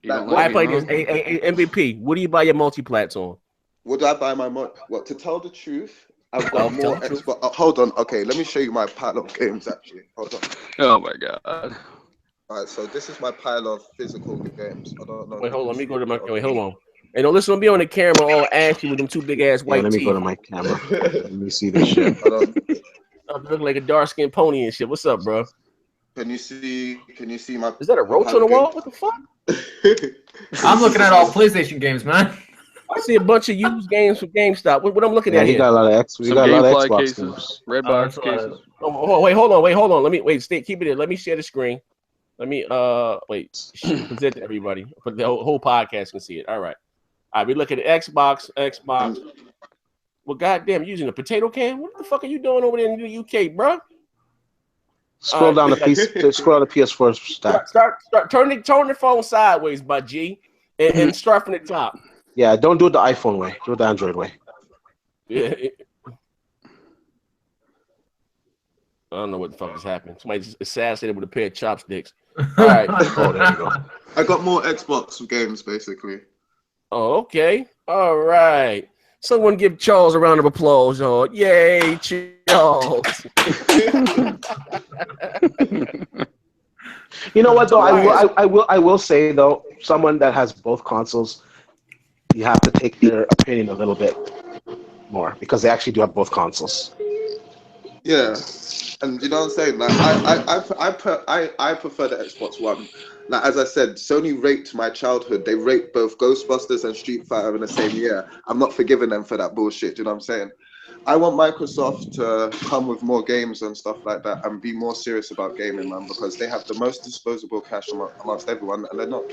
I play this. MVP. What do you buy your multi-plats on? What do I buy my Well, to tell the truth, I've got more Xbox. Hold on. Okay, let me show you my pile of games. Actually, hold on. Oh my god. All right, so this is my pile of physical games. I don't know. Wait, hold on. Let me go to my. Wait, hold on. Hey, don't listen to me on the camera all ashy with them two big ass white teeth. Let me go to my camera. Let me see this shit. I'm looking like a dark skinned pony and shit. What's up, bro? Can you see my? Is that a roach on the wall? What the fuck? I'm looking at all PlayStation games, man. I see a bunch of used games from GameStop. What I'm looking at he here? got a lot of Xbox cases, games. red box cases. Wait, hold on. Let me keep it in. Let me share the screen. Let me present to everybody, but the whole podcast can see it. All right. We look at the Xbox. Well, goddamn, using a potato can. What the fuck are you doing over there in the UK, bro? Scroll down the PS4 stack. Start turn the phone sideways, by G, and start from the top. Yeah, don't do it the iPhone way. Do it the Android way. Yeah. I don't know what the fuck is happening. Somebody just assassinated with a pair of chopsticks. All right. Oh, there you go. I got more Xbox games, basically. Oh, okay. All right. Someone give Charles a round of applause. Oh, yay, Charles. You know what though? I will say though, someone that has both consoles, you have to take their opinion a little bit more because they actually do have both consoles. Yeah, and you know what I'm saying? Like I prefer the Xbox One. Like as I said, Sony raped my childhood. They raped both Ghostbusters and Street Fighter in the same year. I'm not forgiving them for that bullshit. Do you know what I'm saying? I want Microsoft to come with more games and stuff like that and be more serious about gaming, man, because they have the most disposable cash amongst everyone, and they're not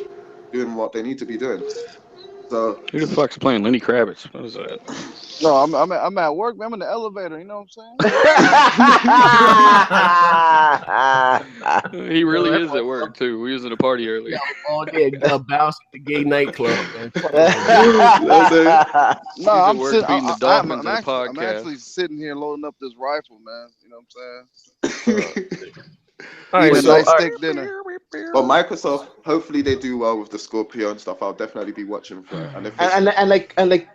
doing what they need to be doing. So who the fuck's playing Lenny Kravitz? What is that? No, I'm at work, man. I'm in the elevator. You know what I'm saying? He really is at work too. We was at a party earlier. All day bounce at the gay nightclub. No, I'm actually sitting here loading up this rifle, man. You know what I'm saying? All right, so nice steak dinner. Well, Microsoft, hopefully they do well with the Scorpio and stuff. I'll definitely be watching for it. And like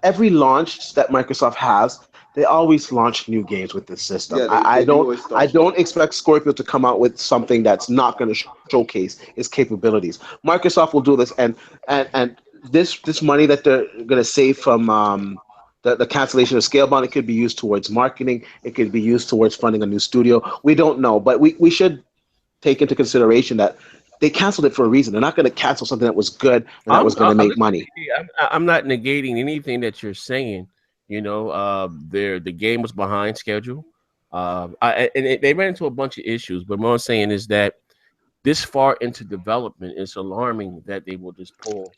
every launch that Microsoft has, they always launch new games with this system. Yeah, I don't expect Scorpio to come out with something that's not going to showcase its capabilities. Microsoft will do this, and this money that they're going to save from the cancellation of Scalebound. It could be used towards marketing. It could be used towards funding a new studio. We don't know, but we should take into consideration that they canceled it for a reason. They're not going to cancel something that was good and that was going to make money. I'm not negating anything that you're saying. You know, the game was behind schedule. They ran into a bunch of issues. But what I'm saying is that this far into development, it's alarming that they will just pull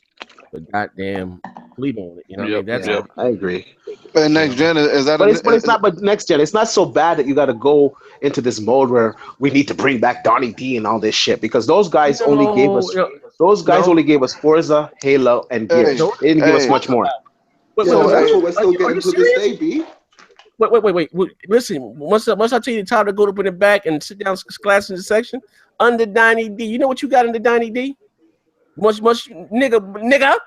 the goddamn lead on it. You know what I mean? That's I agree. But next gen is that? But it's not. But next gen, it's not so bad that you got to go into this mode where we need to bring back Donnie D and all this shit, because those guys only gave us only gave us Forza, Halo, and Gears. They didn't give us much more. That's what we're still getting to this day, B. Wait. Listen, once I tell you the time to go to put it back and sit down class in the section under Donnie D. You know what you got under Donnie D? Much nigga.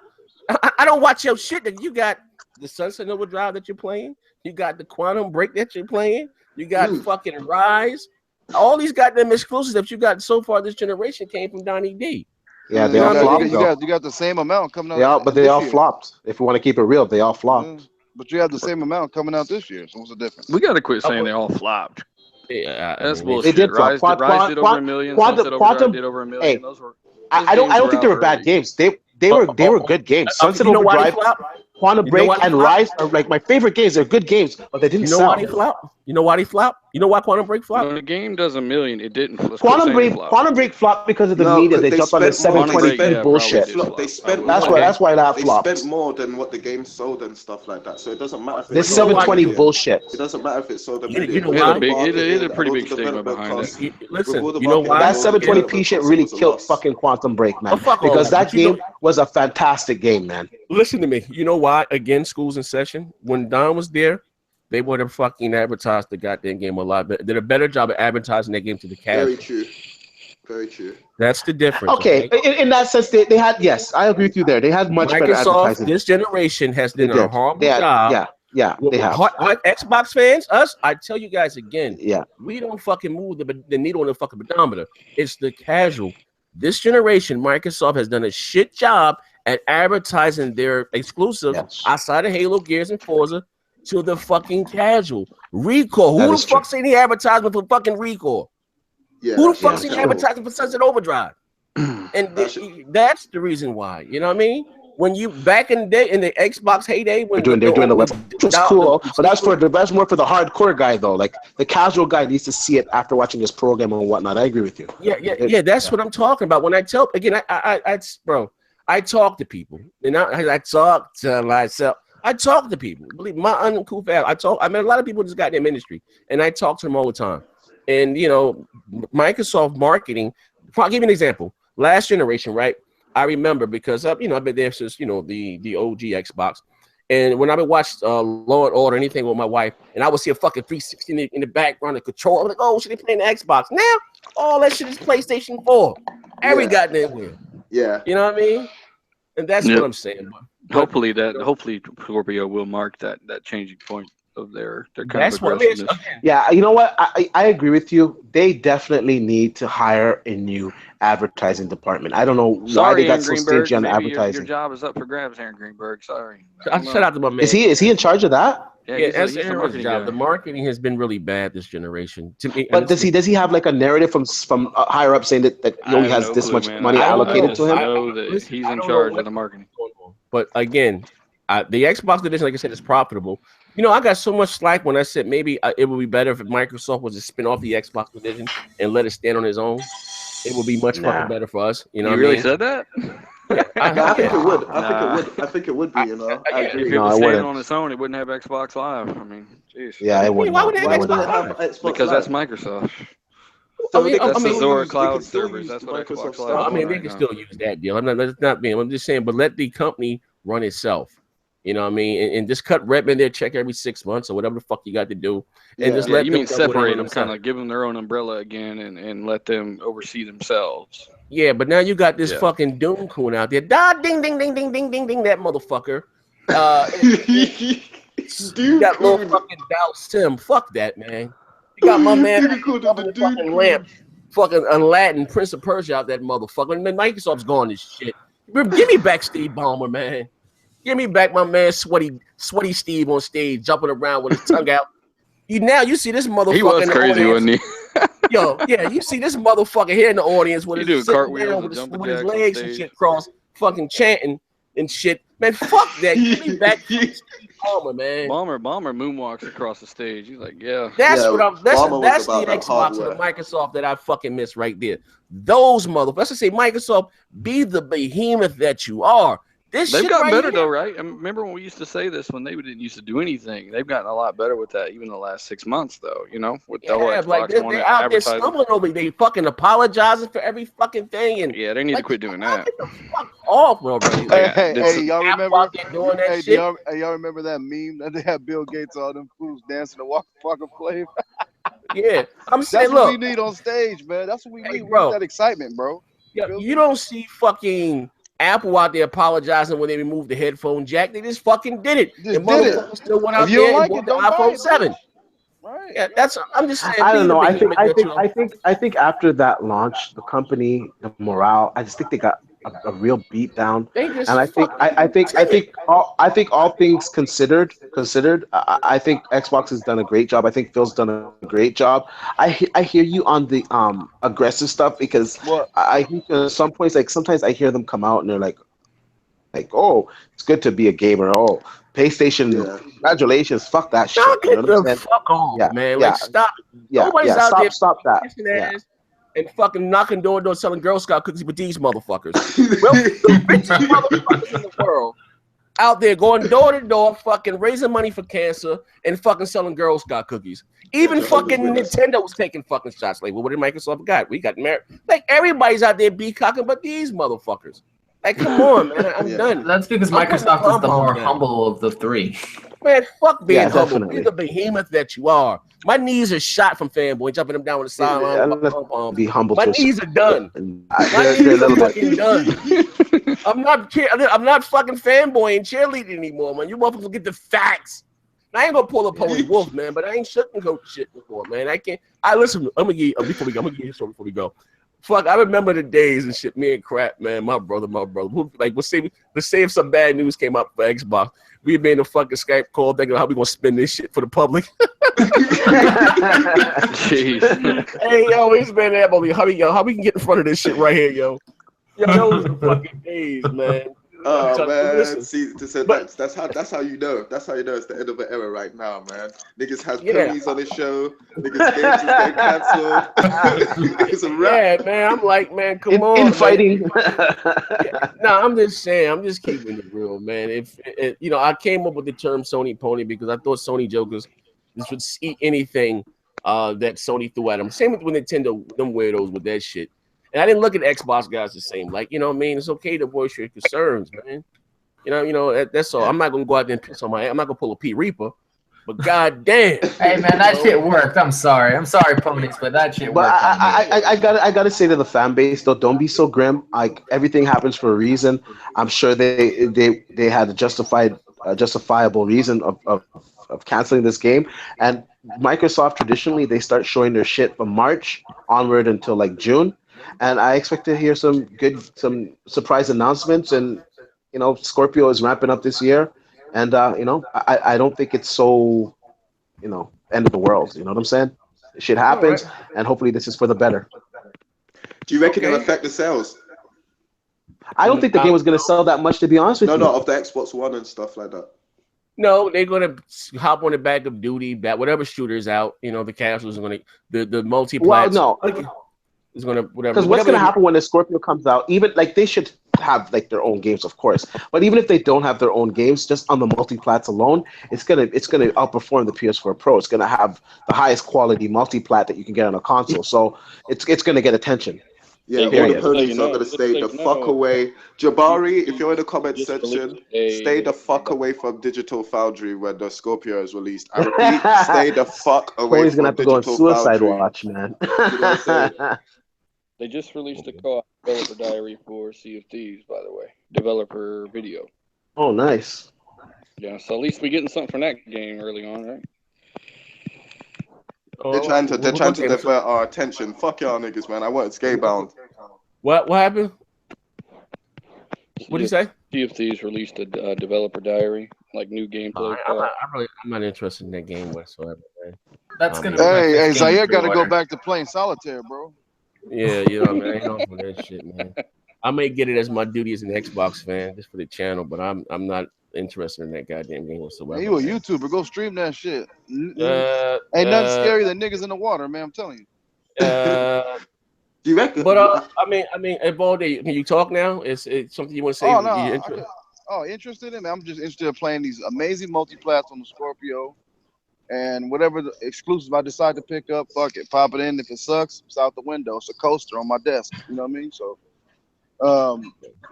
I don't watch your shit. That you got the Sunset Overdrive that you're playing. You got the Quantum Break that you're playing. You got fucking Rise. All these goddamn exclusives that you got so far this generation came from Donnie D. Yeah, they all flopped. You got the same amount coming out. Yeah, but they all flopped. If we want to keep it real, they all flopped. But you have the same amount coming out this year. So what's the difference? We got to quit saying they all flopped. Yeah, that's bullshit. They did flop. Rise did over a million. Sunset Overdrive did over a million. Hey, those were. I don't think they were bad games. They were good games. Sunset Overdrive, Quantum Break, and Rise are like my favorite games. They're good games, but they didn't sell. Why they flop? You know why they flop? You know why Quantum Break flopped? When the game does a million, it didn't. Quantum Break flopped because of the media. They jumped on the 720p bullshit. That's why that flopped. They spent more than what the game sold and stuff like that. So it doesn't matter. This 720 bullshit. It doesn't matter if it sold a million. You know why? It is a pretty big stigma behind it. Listen, you know why? That 720p shit really killed fucking Quantum Break, man. Because that game was a fantastic game, man. Listen to me. You know why? Again, school's in session. When Don was there, they would have fucking advertised the goddamn game a lot better. Did a better job of advertising that game to the casual. Very true. That's the difference. Okay. In that sense, they had, yes, I agree with you there. They had much better advertising. This generation has done a horrible job. Yeah, they have. Xbox fans, us, I tell you guys again, yeah, we don't fucking move the needle on the fucking pedometer. It's the casual. This generation, Microsoft has done a shit job at advertising their exclusives outside of Halo, Gears, and Forza to the fucking casual. Recall. Who the fuck seen the advertisement for fucking Recall? Yeah, who the fuck seen the advertisement for Sunset Overdrive? And that's the reason why. You know what I mean? When you back in the day, in the Xbox heyday, when they're doing the web, which was cool, but that's more for the hardcore guy though. Like the casual guy needs to see it after watching his program and whatnot. I agree with you. Yeah. That's what I'm talking about. When I tell again, I talk to people, and I talk to myself. I talk to people. Believe my uncool ass. I met a lot of people in this goddamn industry, and I talk to them all the time. And you know, Microsoft marketing. I'll give you an example. Last generation, right? I remember because I've been there since the OG Xbox, and when I would watch Law and Order, anything with my wife, and I would see a fucking 360 in the background, the control. I'm like, oh, should they playing the Xbox now? All that shit is PlayStation 4. Every goddamn way. Yeah. You know what I mean? And that's what I'm saying. Hopefully Scorpio will mark that changing point of their kind that's of aggressiveness. Yeah, you know what? I agree with you. They definitely need to hire a new advertising department. I don't know why they got so stingy on advertising. Your job is up for grabs, Aaron Greenberg. Sorry. Shout out to my man. Is he in charge of that? Yeah, that's Aaron's job. The marketing has been really bad this generation. To me, but does he have like a narrative from higher up saying that he only has this much money allocated to him? I know that he's in charge of the marketing. But again, the Xbox division, like I said, is profitable. You know, I got so much slack when I said maybe it would be better if Microsoft was to spin off the Xbox division and let it stand on its own. It would be much fucking better for us. You know, you really said that? Yeah, I think it would. I think it would be. You know, if it was standing on its own, it wouldn't have Xbox Live. I mean, jeez. Yeah, it wouldn't. Why would it have Xbox Live? Because that's Microsoft. So that's Azure Cloud servers. That's what Xbox Live. I mean, they can still use that deal. I'm just saying, but let the company run itself. You know what I mean? And just cut Redmond their check every 6 months or whatever the fuck you got to do. And just let you mean separate them, kind of give them their own umbrella again and let them oversee themselves. Yeah, but now you got this fucking Doom coon out there. Ding, ding, ding, ding, ding, ding, ding, that motherfucker. That little fucking Val Sim. Fuck that, man. You got my man fucking Lamp, fucking Aladdin, Prince of Persia out that motherfucker. And then Microsoft's gone this shit. Give me back Steve Ballmer, man. Give me back my man, sweaty Steve on stage, jumping around with his tongue out. You see this motherfucker. He was crazy, wasn't he? Yo, yeah, you see this motherfucker here in the audience with his cartwheels with his legs and shit crossed, fucking chanting and shit. Man, fuck that. Give me back Palmer, man. Bomber moonwalks across the stage. He's like, yeah. That's the Xbox and the Microsoft that I fucking miss right there. Those motherfuckers. Let's just say Microsoft, be the behemoth that you are. They've gotten better though, right? I remember when we used to say this when they didn't used to do anything. They've gotten a lot better with that, even the last 6 months, though. You know, with the Xbox like they're out there stumbling over. They fucking apologizing for every fucking thing, and yeah, they need to quit doing that. Get the fuck off, bro. Hey, y'all remember? Doing that shit? Y'all remember that meme that they had Bill Gates all them fools dancing to Walk Fucking Flame? Yeah, I'm saying, that's what we need on stage, man. That's what we need, bro. That excitement, bro. Yeah, you don't see fucking Apple out there apologizing when they removed the headphone jack. They just fucking did it. The motherfucker still went out there and bought the iPhone 7. Right. Yeah, I'm just saying. I don't know. I think after that launch, the company, the morale, I just think they got a real beat down. And I think all things considered, I think Xbox has done a great job. I think Phil's done a great job. I hear you on the aggressive stuff because I think at some points, like sometimes I hear them come out and they're like, oh, it's good to be a gamer. Oh, PlayStation, congratulations. Fuck that shit. You know what I'm saying? Fuck off, man. Like, stop. Nobody's out there. Stop that. And fucking knocking door to door selling Girl Scout cookies with these motherfuckers. Well, the richest motherfuckers in the world out there going door to door, fucking raising money for cancer and fucking selling Girl Scout cookies. Even fucking Nintendo was taking fucking shots. Like, well, what did Microsoft got? We got married. Like, everybody's out there peacocking, but these motherfuckers. Like, come on, man. I'm done. That's because Microsoft is the more humble of the three. Man, fuck being humble. Be the behemoth that you are. My knees are shot from fanboy jumping them down with the sideline. Be humble. My knees are done. My knees are fucking done. I'm not fucking fanboy and cheerleading anymore, man. You motherfuckers get the facts. I ain't gonna pull a Pony Wolf, man, but I ain't sugarcoat shit before, man. I can't. Listen. I'm gonna give you story before we go. Fuck, I remember the days and shit. Me and Crap, man, my brother. Like, let's say if some bad news came up for Xbox, we'd be in a fucking Skype call thinking how we gonna spin this shit for the public. Jeez. Hey, yo, it's been there, buddy. How we can get in front of this shit right here, yo? Yo, those are the fucking days, man. Oh man, see, that's how you know. That's how you know it's the end of an era right now, man. Niggas has ponies on the show. Niggas games is getting cancelled. It's a wrap. Yeah, man. I'm like, man, come on. Infighting. No, I'm just saying. I'm just keeping it real, man. If I came up with the term Sony pony because I thought Sony jokers would eat anything that Sony threw at them. Same with Nintendo, them weirdos with that shit. And I didn't look at Xbox guys the same. Like, you know what I mean? It's okay to voice your concerns, man. That's all. I'm not going to go out there and piss on my head. I'm not going to pull a Pete Reaper. But goddamn. Hey, man, that shit worked. I'm sorry, ponies, but that shit worked. But I gotta say to the fan base, though, don't be so grim. Like, everything happens for a reason. I'm sure they had a justifiable reason of canceling this game. And Microsoft, traditionally, they start showing their shit from March onward until, like, June. And I expect to hear some surprise announcements. And, Scorpio is ramping up this year. And, I don't think it's so, end of the world. You know what I'm saying? Shit happens. Right. And hopefully this is for the better. Do you reckon it'll affect the sales? I don't think the game was going to sell that much, to be honest with you. No, of the Xbox One and stuff like that. No, they're going to hop on the back of duty, whatever shooter's out, the casuals are going to, the multi-plats. Well, no. Is going to, whatever. Because what's going to happen when the Scorpio comes out, even, like, they should have, like, their own games, of course. But even if they don't have their own games, just on the multi-plats alone, it's gonna outperform the PS4 Pro. It's going to have the highest quality multi-plat that you can get on a console. So it's going to get attention. Yeah, all the ponies are going to stay the fuck away. Jabari, if you're in the comment section, stay the fuck away from Digital Foundry when the Scorpio is released. I repeat, stay the fuck away from Digital Foundry. He's going to have to go on suicide watch, man. You know what I'm saying? They just released a co-op developer diary for Sea of Thieves, by the way. Developer video. Oh, nice. Yeah, so at least we're getting something from that game early on, right? They're trying to divert our attention. Fuck y'all niggas, man. I wanted Scalebound. What happened? What did you say? Sea of Thieves released a developer diary, like new gameplay. I'm not interested in that game whatsoever, man. That's gonna be my Hey, fifth game Zaire got to go pre-order. back to playing solitaire, bro. Yeah, you know, man, I ain't off on that shit, man. I may get it as my duty as an Xbox fan, just for the channel, but I'm not interested in that goddamn game whatsoever. Hey, you a YouTuber? Go stream that shit. Ain't man. nothing scary than niggas in the water, man. I'm telling you. Do you reckon? But I mean, Evalde, can you talk now? It's something you want to say? Oh no, interested in? I'm just interested in playing these amazing multi-platform Scorpio, and whatever the exclusive I decide to pick up, fuck it, pop it in. If it sucks, it's out the window. It's a coaster on my desk. You know what I mean? So,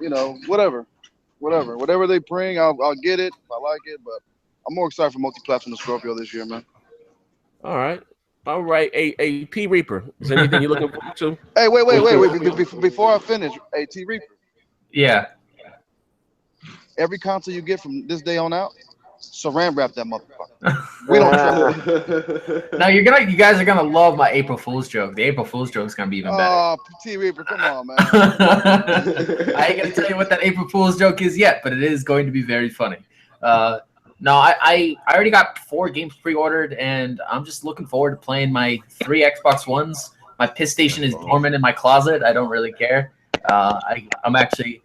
you know, whatever they bring, I'll get it if I like it. But I'm more excited for multi-platform Scorpio this year, man. All right. A P Reaper. Is there anything you're looking forward to? Hey, wait. Before I finish, hey, T Reaper. Yeah. Every console you get from this day on out, saran wrap that motherfucker. We don't trust. Now you guys are gonna love my April Fool's joke. The April Fool's joke is gonna be even better. Oh, T Reaper, come on, man. I ain't gonna tell you what that April Fool's joke is yet, but it is going to be very funny. No, I already got 4 games pre-ordered, and I'm just looking forward to playing my 3 Xbox Ones. My piss station is dormant in my closet. I don't really care. I'm actually,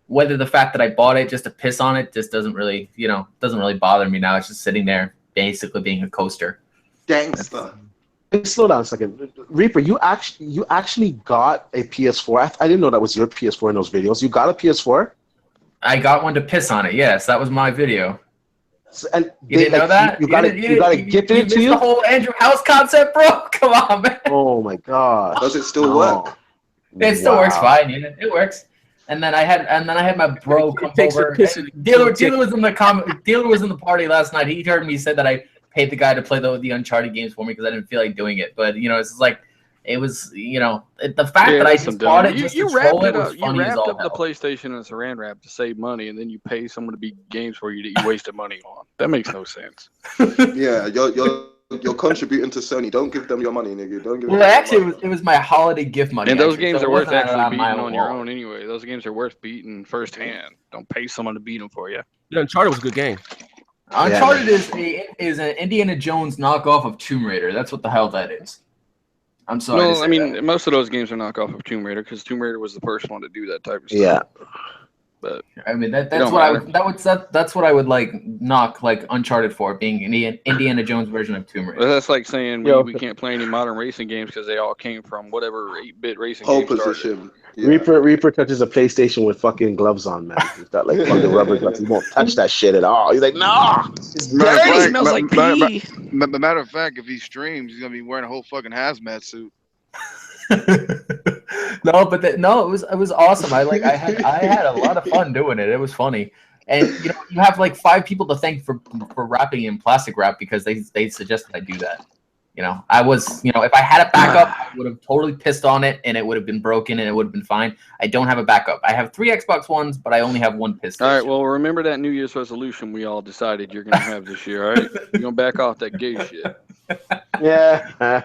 whether the fact that I bought it just to piss on it just doesn't really bother me now. It's just sitting there, basically being a coaster. Gangster. Slow down a second, Reaper. You actually got a PS4. I didn't know that was your PS4 in those videos. You got a PS4? I got one to piss on it. Yes, that was my video. And you didn't know that? You got it gifted to you? The whole Andrew House concept, bro. Come on, man. Oh my god. Does it still work? It still works fine. Yeah, it works. And then I had my bro come over. Dealer was in the party last night. He heard me said that I paid the guy to play the Uncharted games for me because I didn't feel like doing it. But it's just like it was, the fact that I just bought it just to troll it was funny as all hell. You wrapped up the PlayStation in a saran wrap to save money, and then you pay someone to beat games for you that you wasted money on. That makes no sense. Yeah, you're contributing to Sony. Don't give them your money, nigga. Don't give them actually, it was my holiday gift money. And those games are worth actually beating on your own anyway. Those games are worth beating firsthand. Don't pay someone to beat them for you. Yeah, Uncharted was a good game. Uncharted is an Indiana Jones knockoff of Tomb Raider. That's what the hell that is. I'm sorry. No, I mean most of those games are knockoff of Tomb Raider because Tomb Raider was the first one to do that type of stuff. Yeah. But I mean that's what I would like knock like Uncharted for, being an Indiana Jones version of Tomb Raider. Well, that's like saying we can't play any modern racing games because they all came from whatever 8-bit racing pole game position. Yeah. Reaper touches a PlayStation with fucking gloves on, man. He's got like fucking rubber gloves. He won't touch that shit at all. He's like, no, it's dirty. It smells like pee. Matter of fact, if he streams, he's gonna be wearing a whole fucking hazmat suit. It was awesome. I had a lot of fun doing it. It was funny, and you have like 5 people to thank for wrapping in plastic wrap because they suggested I do that. I was, if I had a backup, I would have totally pissed on it and it would have been broken and it would have been fine. I don't have a backup. I have 3 Xbox Ones, but I only have 1 piss station. All right, well, remember that New Year's resolution we all decided you're going to have this year, all right? You're going to back off that gay shit. Yeah.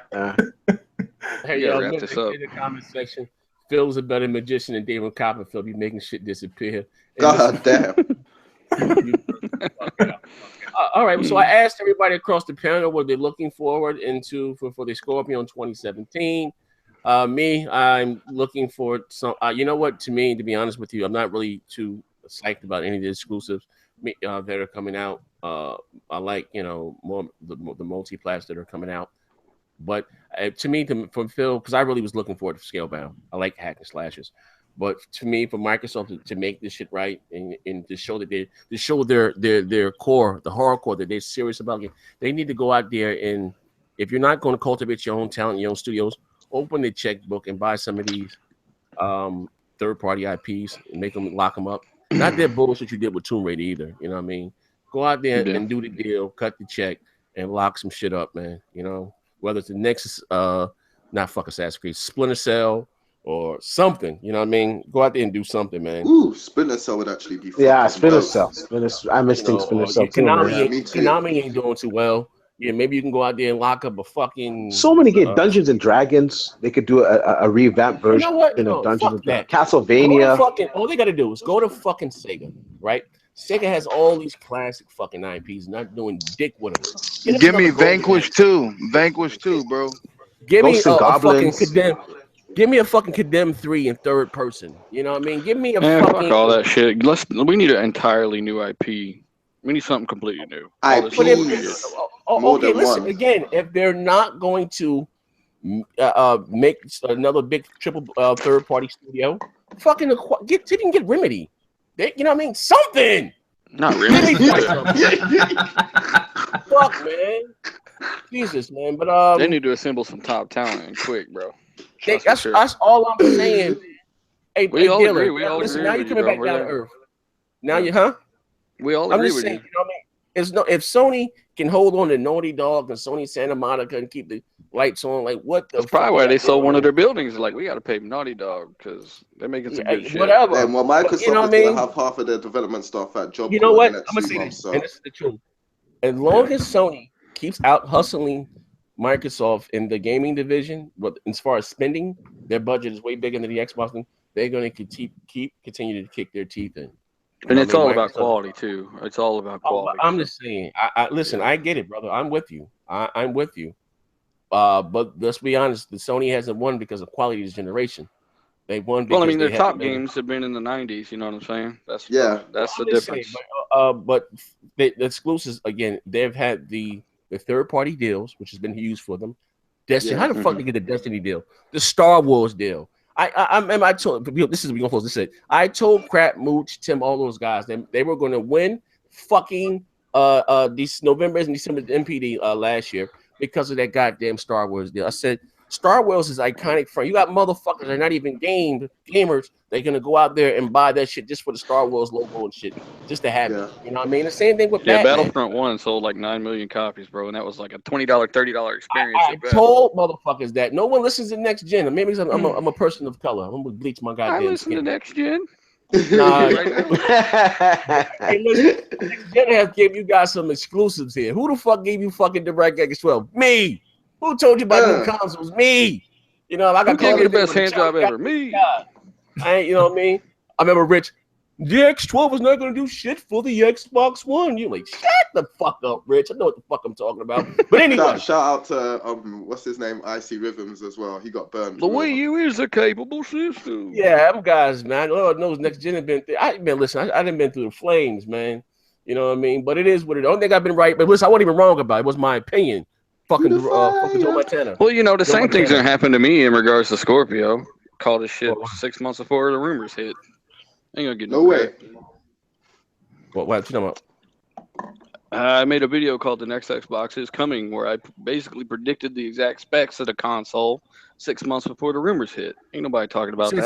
Hey, y'all, in the comment section, Phil's a better magician than David Copperfield. Be making shit disappear. God damn. All right, so I asked everybody across the panel what they're looking forward into for the Scorpio in 2017. I'm looking for some. You know what? To me, to be honest with you, I'm not really too psyched about any of the exclusives that are coming out. I like more the multi-plats that are coming out. But to me, from Phil, because I really was looking forward to Scalebound. I like hack and slashes. But to me, for Microsoft to make this shit right and to show that their core, the hardcore, that they're serious about it, they need to go out there and, if you're not going to cultivate your own talent, your own studios, open the checkbook and buy some of these third-party IPs and lock them up. Not that bullshit you did with Tomb Raider either. You know what I mean? Go out there and do the deal, cut the check, and lock some shit up, man. Whether it's the next, not fuck Assassin's Creed, Splinter Cell, or something, you know what I mean? Go out there and do something, man. Ooh, Splinter Cell would actually be fun. Yeah, Splinter Cell. I miss Splinter Cell. Konami ain't doing too well. Yeah, maybe you can go out there and lock up a fucking... So many games. Dungeons and Dragons. They could do a revamped version of Dungeons and Dragons. Castlevania. All they got to do is go to fucking Sega. right? Sega has all these classic fucking IPs, not doing dick with them. Give me Vanquish 2. Vanquish 2, bro. Give me Ghosts and a fucking Goblins. Condemn. Give me a fucking Condemn 3 in third person. You know what I mean? Give me a Man, fucking. fuck all that shit. We need an entirely new IP. We need something completely new. IP. Okay, listen again. If they're not going to make another big triple third party studio, fucking get Remedy. You know what I mean? Something. Not really. Fuck, man. Jesus, man. But they need to assemble some top talent and quick, bro. That's all I'm saying. Hey, we all dealer, agree. We all listen, agree. now you're coming back down to earth. Now you, huh? We all I'm agree just with saying, you. you know what I mean? If Sony can hold on to Naughty Dog and Sony Santa Monica and keep the lights on, like what the That's probably why they sold one of their buildings. Like, we got to pay Naughty Dog because they're making some good shit. Whatever. Then, well, Microsoft you know is going to have half of their development stuff at job. You know what? I'm going to say this, and this is the truth. As long as Sony keeps out hustling Microsoft in the gaming division, but as far as spending, their budget is way bigger than the Xbox thing. They're going to continue to kick their teeth in. And it's all about quality too. It's all about quality. I'm just saying. Listen. I get it, brother. I'm with you. I'm with you. But let's be honest. The Sony hasn't won because of quality this generation. They won. Because well, I mean, their top games have been in the '90s. You know what I'm saying? That's the difference. Saying, but the exclusives again. They've had the third party deals, which has been huge for them. Destiny. How the fuck did they get the Destiny deal? The Star Wars deal. I told this is we gonna say. I told Crap, Mooch, Tim, all those guys they were going to win fucking these November and December MPD last year because of that goddamn Star Wars deal. I said Star Wars is iconic. You got motherfuckers that are not even gamers. They're gonna go out there and buy that shit just for the Star Wars logo and shit, just to have it. You know what I mean? The same thing with Batman. Battlefront 1 sold like 9 million copies, bro, and that was like a $20, $30 experience. I told motherfuckers that no one listens to next gen. Maybe I'm a person of color. I'm gonna bleach my goddamn. I listen to next gen. Nah, hey, listen, next gen has gave you guys some exclusives here. Who the fuck gave you fucking DirectX 12? Me. Who told you about new consoles? Me. You know, I got who gave you the best hand job ever? Me. You know what I mean? I remember Rich. The X12 is not going to do shit for the Xbox One. You're like, shut the fuck up, Rich. I know what the fuck I'm talking about. But anyway, shout out to what's his name, Icy Rhythms as well. He got burned. The Wii U is a capable system. Yeah, them guys, man. Lord knows next gen has been. I've been listening. I didn't been through the flames, man. You know what I mean? But it is what it is. I don't think I've been right, but listen, I wasn't even wrong about it. It was my opinion. Fucking Joe Montana. Well, you know, the same thing's gonna happen to me in regards to Scorpio. Call this shit 6 months before the rumors hit. Ain't gonna get no way. What you talking about? I made a video called "The Next Xbox Is Coming," where I basically predicted the exact specs of the console 6 months before the rumors hit. Ain't nobody talking about that.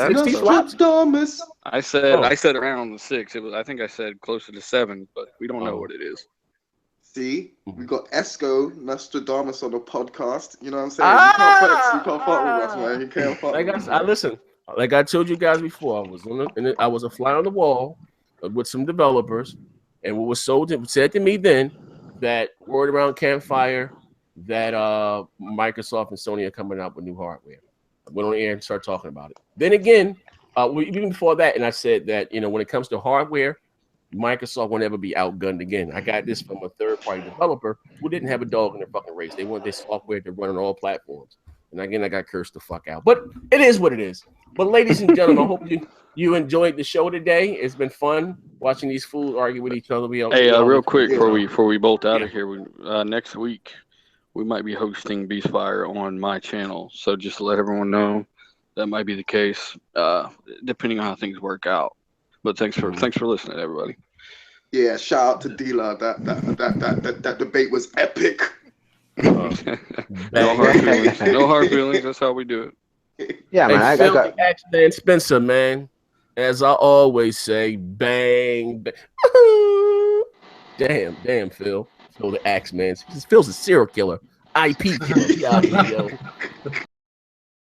I said around the 6. I think I said closer to 7, but we don't know what it is. See, we got Esco Nostradamus on the podcast. You know what I'm saying? You can't fuck with us, man. You can't fuck with us. Listen, like I told you guys before, I was a fly on the wall with some developers, and what was said to me then that word around campfire that Microsoft and Sony are coming out with new hardware. I went on air and started talking about it. Then again, even before that, and I said that when it comes to hardware, Microsoft will never be outgunned again. I got this from a third-party developer who didn't have a dog in their fucking race. They want their software to run on all platforms. And again, I got cursed the fuck out. But it is what it is. But ladies and gentlemen, I hope you enjoyed the show today. It's been fun watching these fools argue with each other. Real quick before we bolt out of here, next week we might be hosting Beastfire on my channel. So just to let everyone know, that might be the case, depending on how things work out. But thanks for listening, everybody. Yeah, shout out to Dealer. That debate was epic. No hard feelings. No hard feelings. That's how we do it. Yeah, man. I got X-Man Spencer, man. As I always say, bang, bang. Damn, Phil. Phil the Axeman. Phil's a serial killer. IP killer.